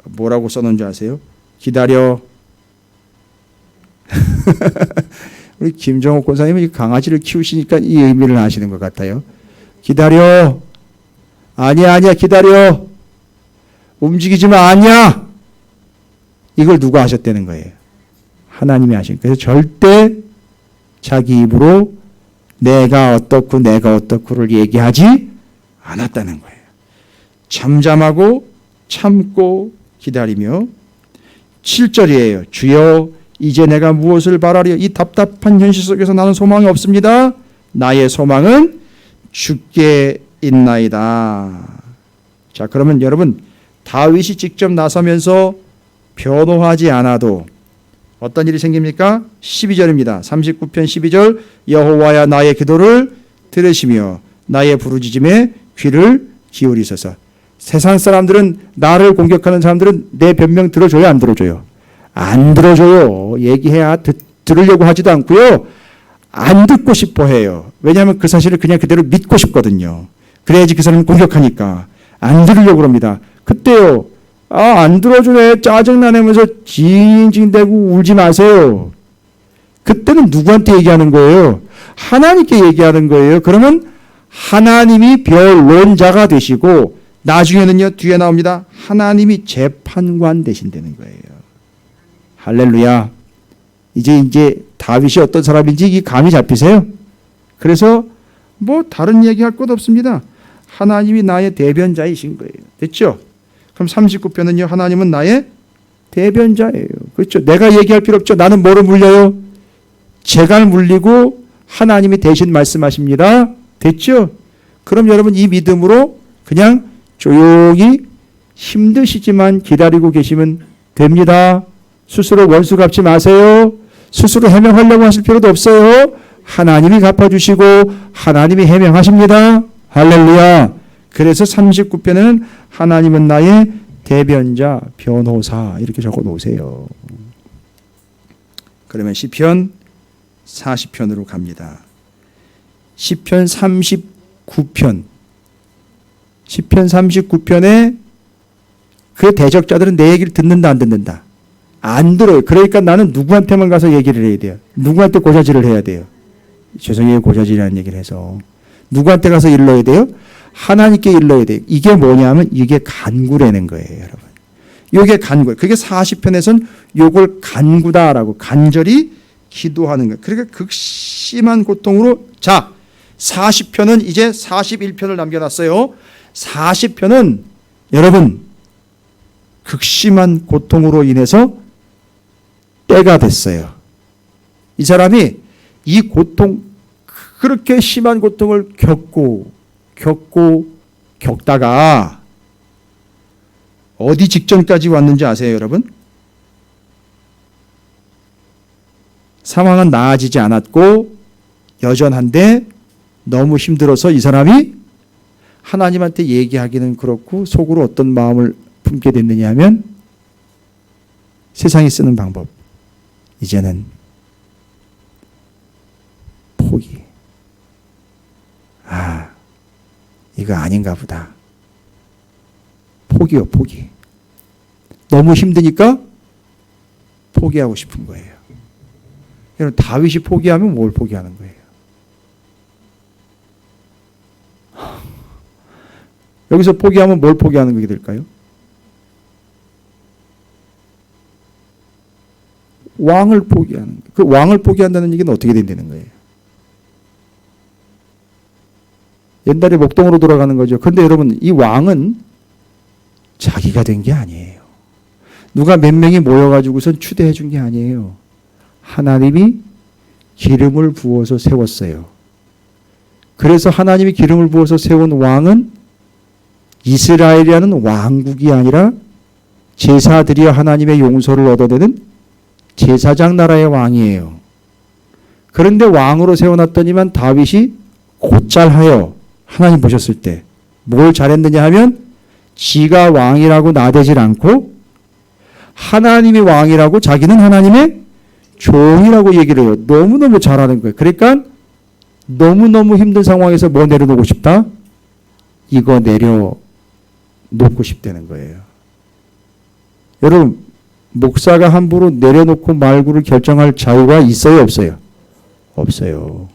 뭐라고 써놓은 줄 아세요? 기다려. 우리 김정옥 권사님이 강아지를 키우시니까 이 의미를 아시는 것 같아요. 기다려. 아니야 기다려. 움직이지 마. 아니야. 이걸 누가 하셨다는 거예요? 하나님이 하신 거예요. 그래서 절대 자기 입으로 내가 어떻고를 얘기하지 않았다는 거예요. 잠잠하고 참고 기다리며 7절이에요. 주여 이제 내가 무엇을 바라리요? 이 답답한 현실 속에서 나는 소망이 없습니다. 나의 소망은 주께 있나이다. 자, 그러면 여러분 다윗이 직접 나서면서 변호하지 않아도 어떤 일이 생깁니까? 12절입니다. 39편 12절 여호와야 나의 기도를 들으시며 나의 부르짖음에 귀를 기울이소서. 세상 사람들은 나를 공격하는 사람들은 내 변명 들어줘요, 안 들어줘요? 안 들어줘요. 얘기해야 들으려고 하지도 않고요. 안 듣고 싶어 해요. 왜냐하면 그 사실을 그냥 그대로 믿고 싶거든요. 그래야지 그 사람을 공격하니까. 안 들으려고 그럽니다. 그때요. 안 들어주네. 짜증나면서 징징대고 울지 마세요. 그때는 누구한테 얘기하는 거예요? 하나님께 얘기하는 거예요. 그러면 하나님이 변론자가 되시고 나중에는요, 뒤에 나옵니다. 하나님이 재판관 되신다는 거예요. 할렐루야. 이제 다윗이 어떤 사람인지 이 감이 잡히세요? 그래서 뭐 다른 얘기할 것 없습니다. 하나님이 나의 대변자이신 거예요. 됐죠? 그럼 39편은요. 하나님은 나의 대변자예요. 그렇죠? 내가 얘기할 필요 없죠. 나는 뭐로 물려요? 제가 물리고 하나님이 대신 말씀하십니다. 됐죠? 그럼 여러분 이 믿음으로 그냥 조용히 힘드시지만 기다리고 계시면 됩니다. 스스로 원수 갚지 마세요. 스스로 해명하려고 하실 필요도 없어요. 하나님이 갚아주시고 하나님이 해명하십니다. 할렐루야. 그래서 39편에는 하나님은 나의 대변자, 변호사 이렇게 적어 놓으세요. 그러면 시편 40편으로 갑니다. 시편 39편. 시편 39편에 그 대적자들은 내 얘기를 듣는다 안 듣는다? 안 들어요. 그러니까 나는 누구한테만 가서 얘기를 해야 돼요. 누구한테 고자질을 해야 돼요. 죄송해요. 고자질이라는 얘기를 해서. 누구한테 가서 일러야 돼요? 하나님께 일러야 돼요. 이게 뭐냐면 이게 간구라는 거예요. 여러분. 이게 간구. 그게 40편에선 요걸 간구다라고 간절히 기도하는 거예요. 그러니까 극심한 고통으로 자 40편은 이제 41편을 남겨놨어요. 40편은 여러분 극심한 고통으로 인해서 때가 됐어요. 이 사람이 이 고통 그렇게 심한 고통을 겪다가 어디 직전까지 왔는지 아세요, 여러분? 상황은 나아지지 않았고 여전한데 너무 힘들어서 이 사람이 하나님한테 얘기하기는 그렇고 속으로 어떤 마음을 품게 됐느냐 하면 세상이 쓰는 방법. 이제는 포기. 이거 아닌가 보다. 포기요, 포기. 너무 힘드니까 포기하고 싶은 거예요. 여러분, 다윗이 포기하면 뭘 포기하는 거예요? 여기서 포기하면 뭘 포기하는 게 될까요? 왕을 포기하는 거예요. 그 왕을 포기한다는 얘기는 어떻게 된다는 거예요? 옛날에 목동으로 돌아가는 거죠. 그런데 여러분 이 왕은 자기가 된 게 아니에요. 누가 몇 명이 모여가지고선 추대해 준 게 아니에요. 하나님이 기름을 부어서 세웠어요. 그래서 하나님이 기름을 부어서 세운 왕은 이스라엘이라는 왕국이 아니라 제사드리어 하나님의 용서를 얻어내는 제사장 나라의 왕이에요. 그런데 왕으로 세워놨더니만 다윗이 곧잘하여 하나님 보셨을 때 뭘 잘했느냐 하면 지가 왕이라고 나대질 않고 하나님이 왕이라고 자기는 하나님의 종이라고 얘기를 해요. 너무너무 잘하는 거예요. 그러니까 너무너무 힘든 상황에서 뭐 내려놓고 싶다? 이거 내려놓고 싶다는 거예요. 여러분 목사가 함부로 내려놓고 말고를 결정할 자유가 있어요? 없어요? 없어요.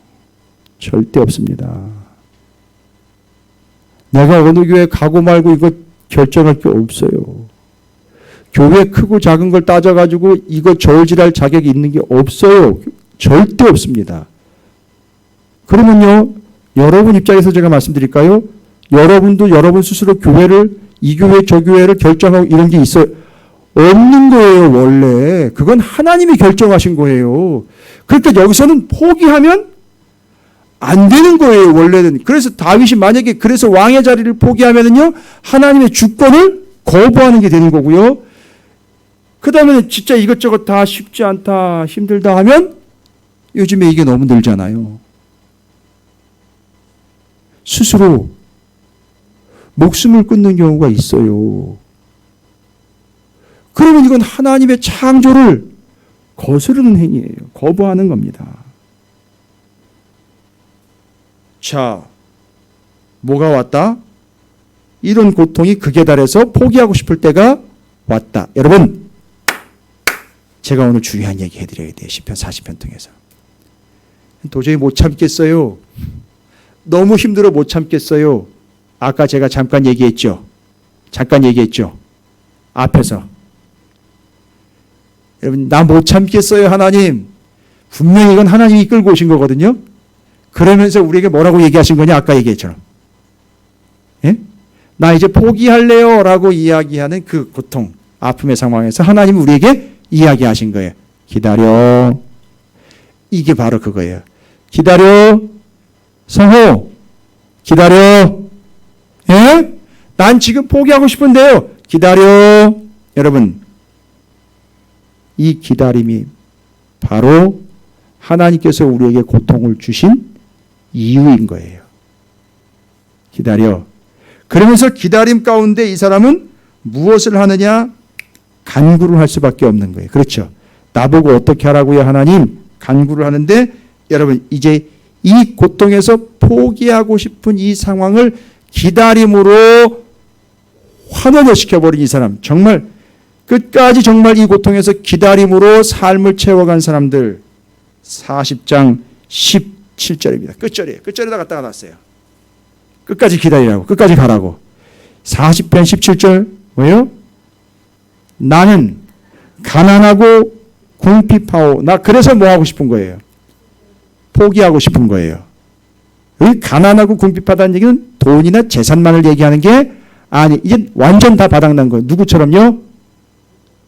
절대 없습니다. 내가 어느 교회 가고 말고 이거 결정할 게 없어요. 교회 크고 작은 걸 따져가지고 이거 저울질할 자격이 있는 게 없어요. 절대 없습니다. 그러면요, 여러분 입장에서 제가 말씀드릴까요? 여러분도 여러분 스스로 교회를 이 교회 저 교회를 결정하고 이런 게 있어요? 없는 거예요, 원래. 그건 하나님이 결정하신 거예요. 그러니까 여기서는 포기하면 안 되는 거예요, 원래는. 그래서 다윗이 만약에 그래서 왕의 자리를 포기하면은요, 하나님의 주권을 거부하는 게 되는 거고요. 그 다음에는 진짜 이것저것 다 쉽지 않다, 힘들다 하면 요즘에 이게 너무 늘잖아요. 스스로 목숨을 끊는 경우가 있어요. 그러면 이건 하나님의 창조를 거스르는 행위예요. 거부하는 겁니다. 자, 뭐가 왔다? 이런 고통이 극에 달해서 포기하고 싶을 때가 왔다. 여러분, 제가 오늘 중요한 얘기 해드려야 돼요. 시편 40편 통해서. 도저히 못 참겠어요. 너무 힘들어 못 참겠어요. 아까 제가 잠깐 얘기했죠. 앞에서. 여러분, 나 못 참겠어요, 하나님. 분명히 이건 하나님이 이끌고 오신 거거든요. 그러면서 우리에게 뭐라고 얘기하신 거냐? 아까 얘기했처럼. 예? 나 이제 포기할래요 라고 이야기하는 그 고통, 아픔의 상황에서 하나님이 우리에게 이야기하신 거예요. 기다려. 이게 바로 그거예요. 기다려. 성호. 기다려. 예? 난 지금 포기하고 싶은데요. 기다려. 여러분, 이 기다림이 바로 하나님께서 우리에게 고통을 주신 이유인 거예요. 기다려. 그러면서 기다림 가운데 이 사람은 무엇을 하느냐? 간구를 할 수밖에 없는 거예요. 그렇죠. 나보고 어떻게 하라고요, 하나님? 간구를 하는데 여러분, 이제 이 고통에서 포기하고 싶은 이 상황을 기다림으로 환원시켜버린 이 사람, 정말 끝까지 정말 이 고통에서 기다림으로 삶을 채워간 사람들, 40장 17절입니다. 끝절이에요. 끝절에다 갖다가 놨어요. 끝까지 기다리라고, 끝까지 가라고. 40편 17절 뭐예요? 나는 가난하고 궁핍하오. 나 그래서 뭐 하고 싶은 거예요? 포기하고 싶은 거예요. 여기 가난하고 궁핍하다는 얘기는 돈이나 재산만을 얘기하는 게 아니, 이제 완전 다 바닥난 거예요. 누구처럼요?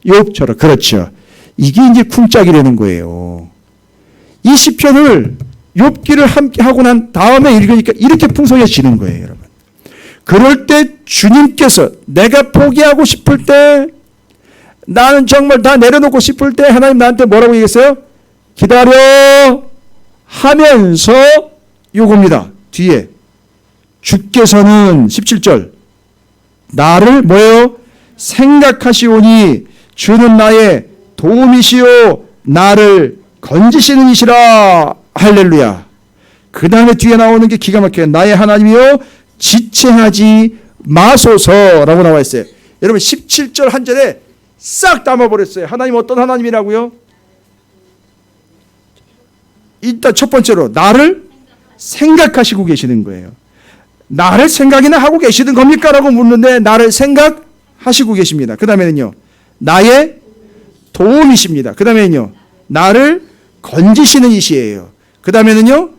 욥처럼. 그렇죠. 이게 이제 쿵짝이라는 거예요. 이 시편을 욥기를 함께 하고 난 다음에 읽으니까 이렇게 풍성해지는 거예요, 여러분. 그럴 때 주님께서 내가 포기하고 싶을 때, 나는 정말 다 내려놓고 싶을 때 하나님 나한테 뭐라고 얘기했어요? 기다려 하면서 요겁니다. 뒤에 주께서는 17절 나를 뭐예요? 생각하시오니 주는 나의 도움이시오 나를 건지시는 이시라. 할렐루야. 그 다음에 뒤에 나오는 게 기가 막혀요. 나의 하나님이요 지체하지 마소서라고 나와 있어요. 여러분 17절 한 절에 싹 담아버렸어요. 하나님 어떤 하나님이라고요? 일단 첫 번째로 나를 생각하시고 계시는 거예요. 나를 생각이나 하고 계시는 겁니까? 라고 묻는데 나를 생각하시고 계십니다. 그 다음에는요. 나의 도움이십니다. 그 다음에는요. 나를 건지시는 이시예요. 그 다음에는요.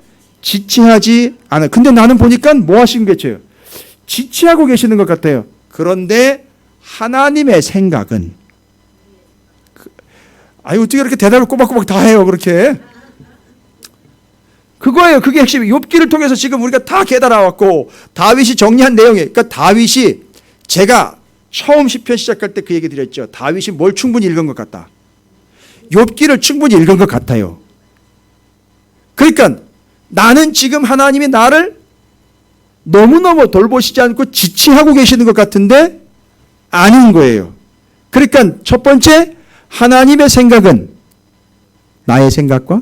지체하지 않아. 근데 나는 보니까 뭐 하시는 거죠? 지체하고 계시는 것 같아요. 그런데 하나님의 생각은 아유 어떻게 이렇게 대답을 꼬박꼬박 다 해요 그렇게. 그거예요. 그게 핵심이 욥기를 통해서 지금 우리가 다 깨달아왔고 다윗이 정리한 내용이에요. 그러니까 다윗이 제가 처음 시편 시작할 때 그 얘기 드렸죠. 다윗이 뭘 충분히 읽은 것 같다. 욥기를 충분히 읽은 것 같아요. 그러니까 나는 지금 하나님이 나를 너무너무 돌보시지 않고 지체하고 계시는 것 같은데 아닌 거예요. 그러니까 첫 번째 하나님의 생각은 나의 생각과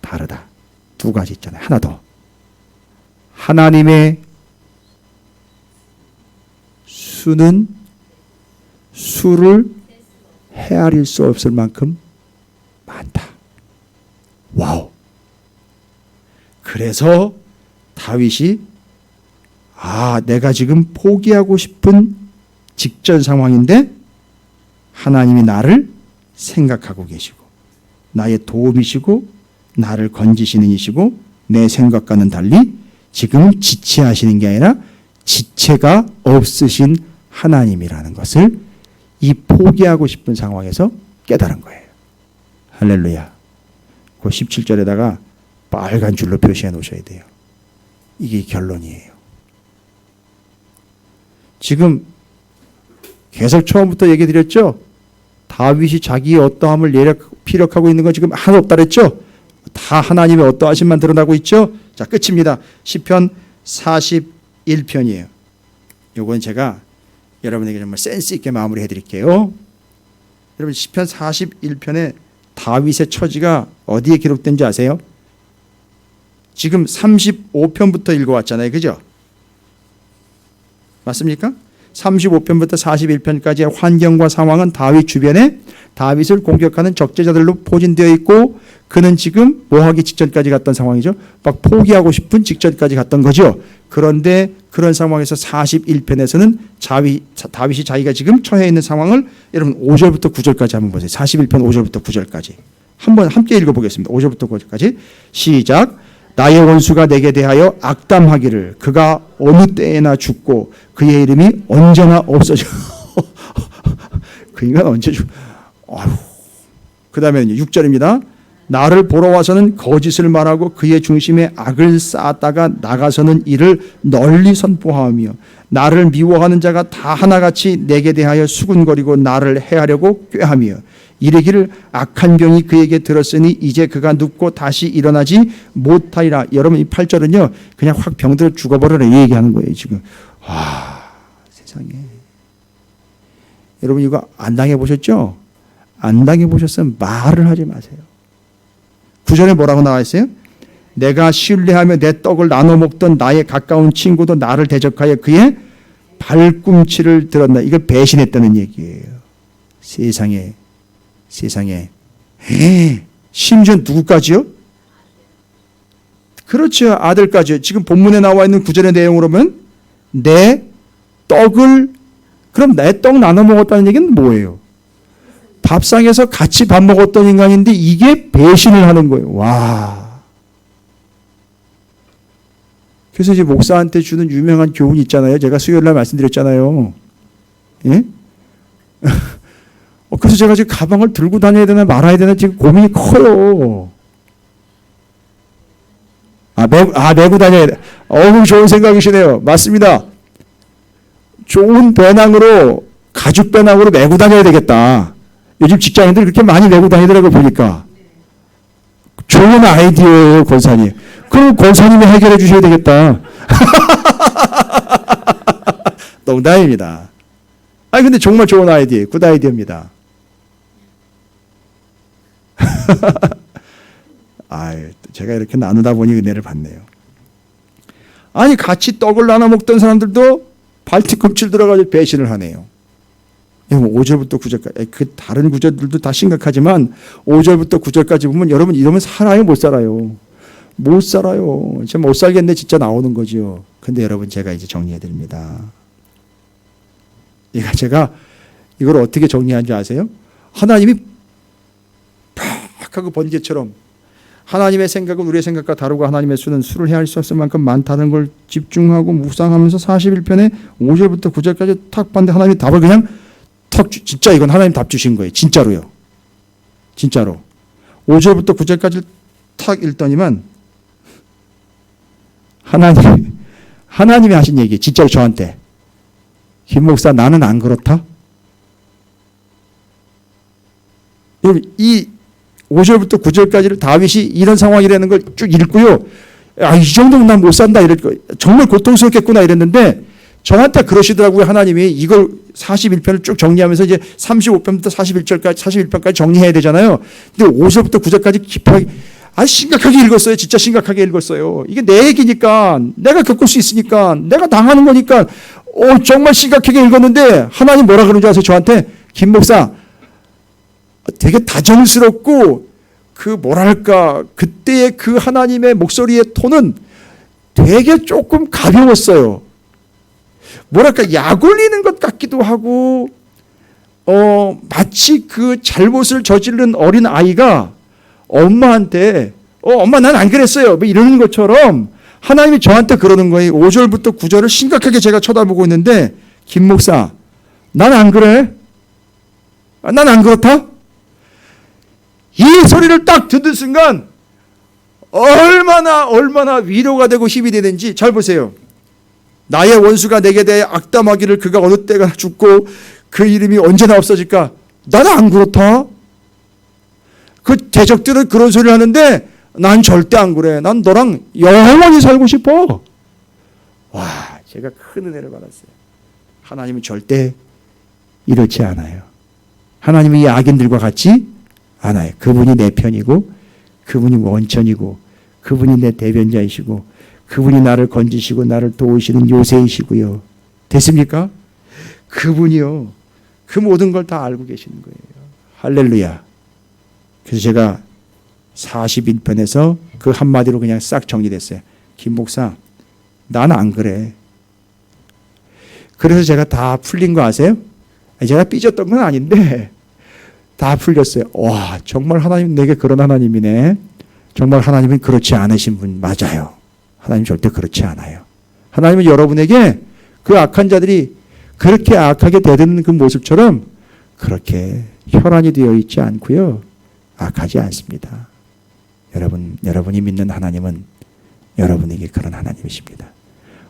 다르다. 두 가지 있잖아요. 하나 더. 하나님의 수는 수를 헤아릴 수 없을 만큼 많다. 와우. 그래서 다윗이 내가 지금 포기하고 싶은 직전 상황인데 하나님이 나를 생각하고 계시고 나의 도움이시고 나를 건지시는 이시고 내 생각과는 달리 지금 지체하시는 게 아니라 지체가 없으신 하나님이라는 것을 이 포기하고 싶은 상황에서 깨달은 거예요. 할렐루야. 그 17절에다가 빨간 줄로 표시해 놓으셔야 돼요. 이게 결론이에요. 지금 계속 처음부터 얘기 드렸죠? 다윗이 자기의 어떠함을 피력하고 있는 건 지금 하나도 없다 그랬죠? 다 하나님의 어떠하심만 드러나고 있죠? 자, 끝입니다. 시편 41편이에요. 요건 제가 여러분에게 정말 센스 있게 마무리해 드릴게요. 여러분 시편 41편에 다윗의 처지가 어디에 기록된지 아세요? 지금 35편부터 읽어왔잖아요. 그죠? 맞습니까? 35편부터 41편까지의 환경과 상황은 다윗 주변에 다윗을 공격하는 적재자들로 포진되어 있고 그는 지금 뭐하기 직전까지 갔던 상황이죠. 막 포기하고 싶은 직전까지 갔던 거죠. 그런데 그런 상황에서 41편에서는 다윗이 자기가 지금 처해 있는 상황을 여러분 5절부터 9절까지 한번 보세요. 41편 5절부터 9절까지 한번 함께 읽어보겠습니다. 5절부터 9절까지 시작. 나의 원수가 내게 대하여 악담하기를 그가 어느 때에나 죽고 그의 이름이 언제나 없어져. 그 인간 언제 죽? 그 다음에 6절입니다. 나를 보러 와서는 거짓을 말하고 그의 중심에 악을 쌓았다가 나가서는 이를 널리 선포하며 나를 미워하는 자가 다 하나같이 내게 대하여 수군거리고 나를 해하려고 꾀하며 이르기를 악한 병이 그에게 들었으니 이제 그가 눕고 다시 일어나지 못하리라. 여러분 이 8절은요 그냥 확 병들어 죽어버려라 이 얘기하는 거예요 지금. 세상에. 여러분 이거 안 당해보셨죠? 안 당해보셨으면 말을 하지 마세요. 9절에 뭐라고 나와 있어요? 내가 신뢰하며 내 떡을 나눠 먹던 나의 가까운 친구도 나를 대적하여 그의 발꿈치를 들었나. 이걸 배신했다는 얘기예요. 세상에. 심지어 누구까지요? 그렇죠. 아들까지요. 지금 본문에 나와 있는 9절의 내용으로 보면 내 떡을 그럼 내 떡 나눠 먹었다는 얘기는 뭐예요? 밥상에서 같이 밥 먹었던 인간인데 이게 배신을 하는 거예요. 와. 그래서 이제 목사한테 주는 유명한 교훈이 있잖아요. 제가 수요일 날 말씀드렸잖아요. 예? 그래서 제가 지금 가방을 들고 다녀야 되나 말아야 되나 지금 고민이 커요. 메고 다녀야 돼. 좋은 생각이시네요. 맞습니다. 좋은 배낭으로, 가죽 배낭으로 메고 다녀야 되겠다. 요즘 직장인들 그렇게 많이 메고 다니더라고요, 보니까. 좋은 아이디어예요, 권사님. 그럼 권사님이 해결해 주셔야 되겠다. 농담입니다. 근데 정말 좋은 아이디어예요. 굿 아이디어입니다. 제가 이렇게 나누다 보니 은혜를 받네요. 같이 떡을 나눠 먹던 사람들도 발뒤꿈치를 들어가지고 배신을 하네요. 5절부터 9절까지 그 다른 구절들도 다 심각하지만 5절부터 9절까지 보면 여러분 이러면 살아요 못 살아요? 못 살아요. 진짜 못 살겠네 진짜 나오는 거죠. 근데 여러분 제가 이제 정리해 드립니다. 제가 이걸 어떻게 정리한 줄 아세요? 하나님이 팍 하고 번개처럼 하나님의 생각은 우리의 생각과 다르고 하나님의 수는 수를 헤아릴 수 없을 만큼 많다는 걸 집중하고 묵상하면서 41편에 5절부터 9절까지 탁 봤는데 하나님이 답을 그냥 진짜 이건 하나님 답 주신 거예요. 진짜로요. 진짜로. 5절부터 9절까지 탁 읽더니만 하나님이 하신 얘기 진짜로 저한테 김 목사 나는 안 그렇다? 이 5절부터 9절까지를 다윗이 이런 상황이라는 걸 쭉 읽고요. 이 정도면 난 못 산다 이럴 거 정말 고통스럽겠구나 이랬는데 저한테 그러시더라고요. 하나님이 이걸 41편을 쭉 정리하면서 이제 35편부터 41편까지 정리해야 되잖아요. 근데 5절부터 9절까지 깊이 심각하게 읽었어요. 진짜 심각하게 읽었어요. 이게 내 얘기니까 내가 겪을 수 있으니까 내가 당하는 거니까 정말 심각하게 읽었는데 하나님 뭐라 그러는 줄 아세요? 저한테 김 목사 되게 다정스럽고 그때의 그 하나님의 목소리의 톤은 되게 조금 가벼웠어요. 약 올리는 것 같기도 하고 마치 그 잘못을 저지른 어린 아이가 엄마한테 엄마 난 안 그랬어요 이러는 것처럼 하나님이 저한테 그러는 거예요. 5절부터 9절을 심각하게 제가 쳐다보고 있는데 김 목사 난 안 그래? 난 안 그렇다? 이 소리를 딱 듣는 순간 얼마나 위로가 되고 힘이 되는지 잘 보세요. 나의 원수가 내게 대해 악담하기를 그가 어느 때가 죽고 그 이름이 언제나 없어질까? 나는 안 그렇다. 그 대적들은 그런 소리를 하는데 난 절대 안 그래. 난 너랑 영원히 살고 싶어. 제가 큰 은혜를 받았어요. 하나님은 절대 이렇지 않아요. 하나님이 이 악인들과 같지 않아요. 그분이 내 편이고 그분이 원천이고 그분이 내 대변자이시고 그분이 나를 건지시고 나를 도우시는 요새이시고요. 됐습니까? 그분이요. 그 모든 걸 다 알고 계시는 거예요. 할렐루야. 그래서 제가 41편에서 그 한마디로 그냥 싹 정리됐어요. 김 목사, 난 안 그래. 그래서 제가 다 풀린 거 아세요? 제가 삐졌던 건 아닌데 다 풀렸어요. 와, 정말 하나님 내게 그런 하나님이네. 정말 하나님은 그렇지 않으신 분 맞아요. 하나님 절대 그렇지 않아요. 하나님은 여러분에게 그 악한 자들이 그렇게 악하게 대드는 그 모습처럼 그렇게 혈안이 되어 있지 않고요. 악하지 않습니다. 여러분이 믿는 하나님은 여러분에게 그런 하나님이십니다.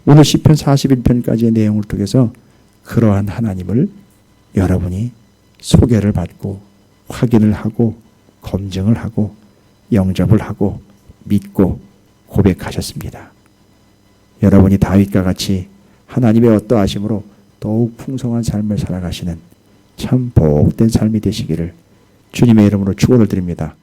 오늘 시편 41편까지의 내용을 통해서 그러한 하나님을 여러분이 소개를 받고 확인을 하고 검증을 하고 영접을 하고 믿고 고백하셨습니다. 여러분이 다윗과 같이 하나님의 어떠하심으로 더욱 풍성한 삶을 살아가시는 참 복된 삶이 되시기를 주님의 이름으로 축원을 드립니다.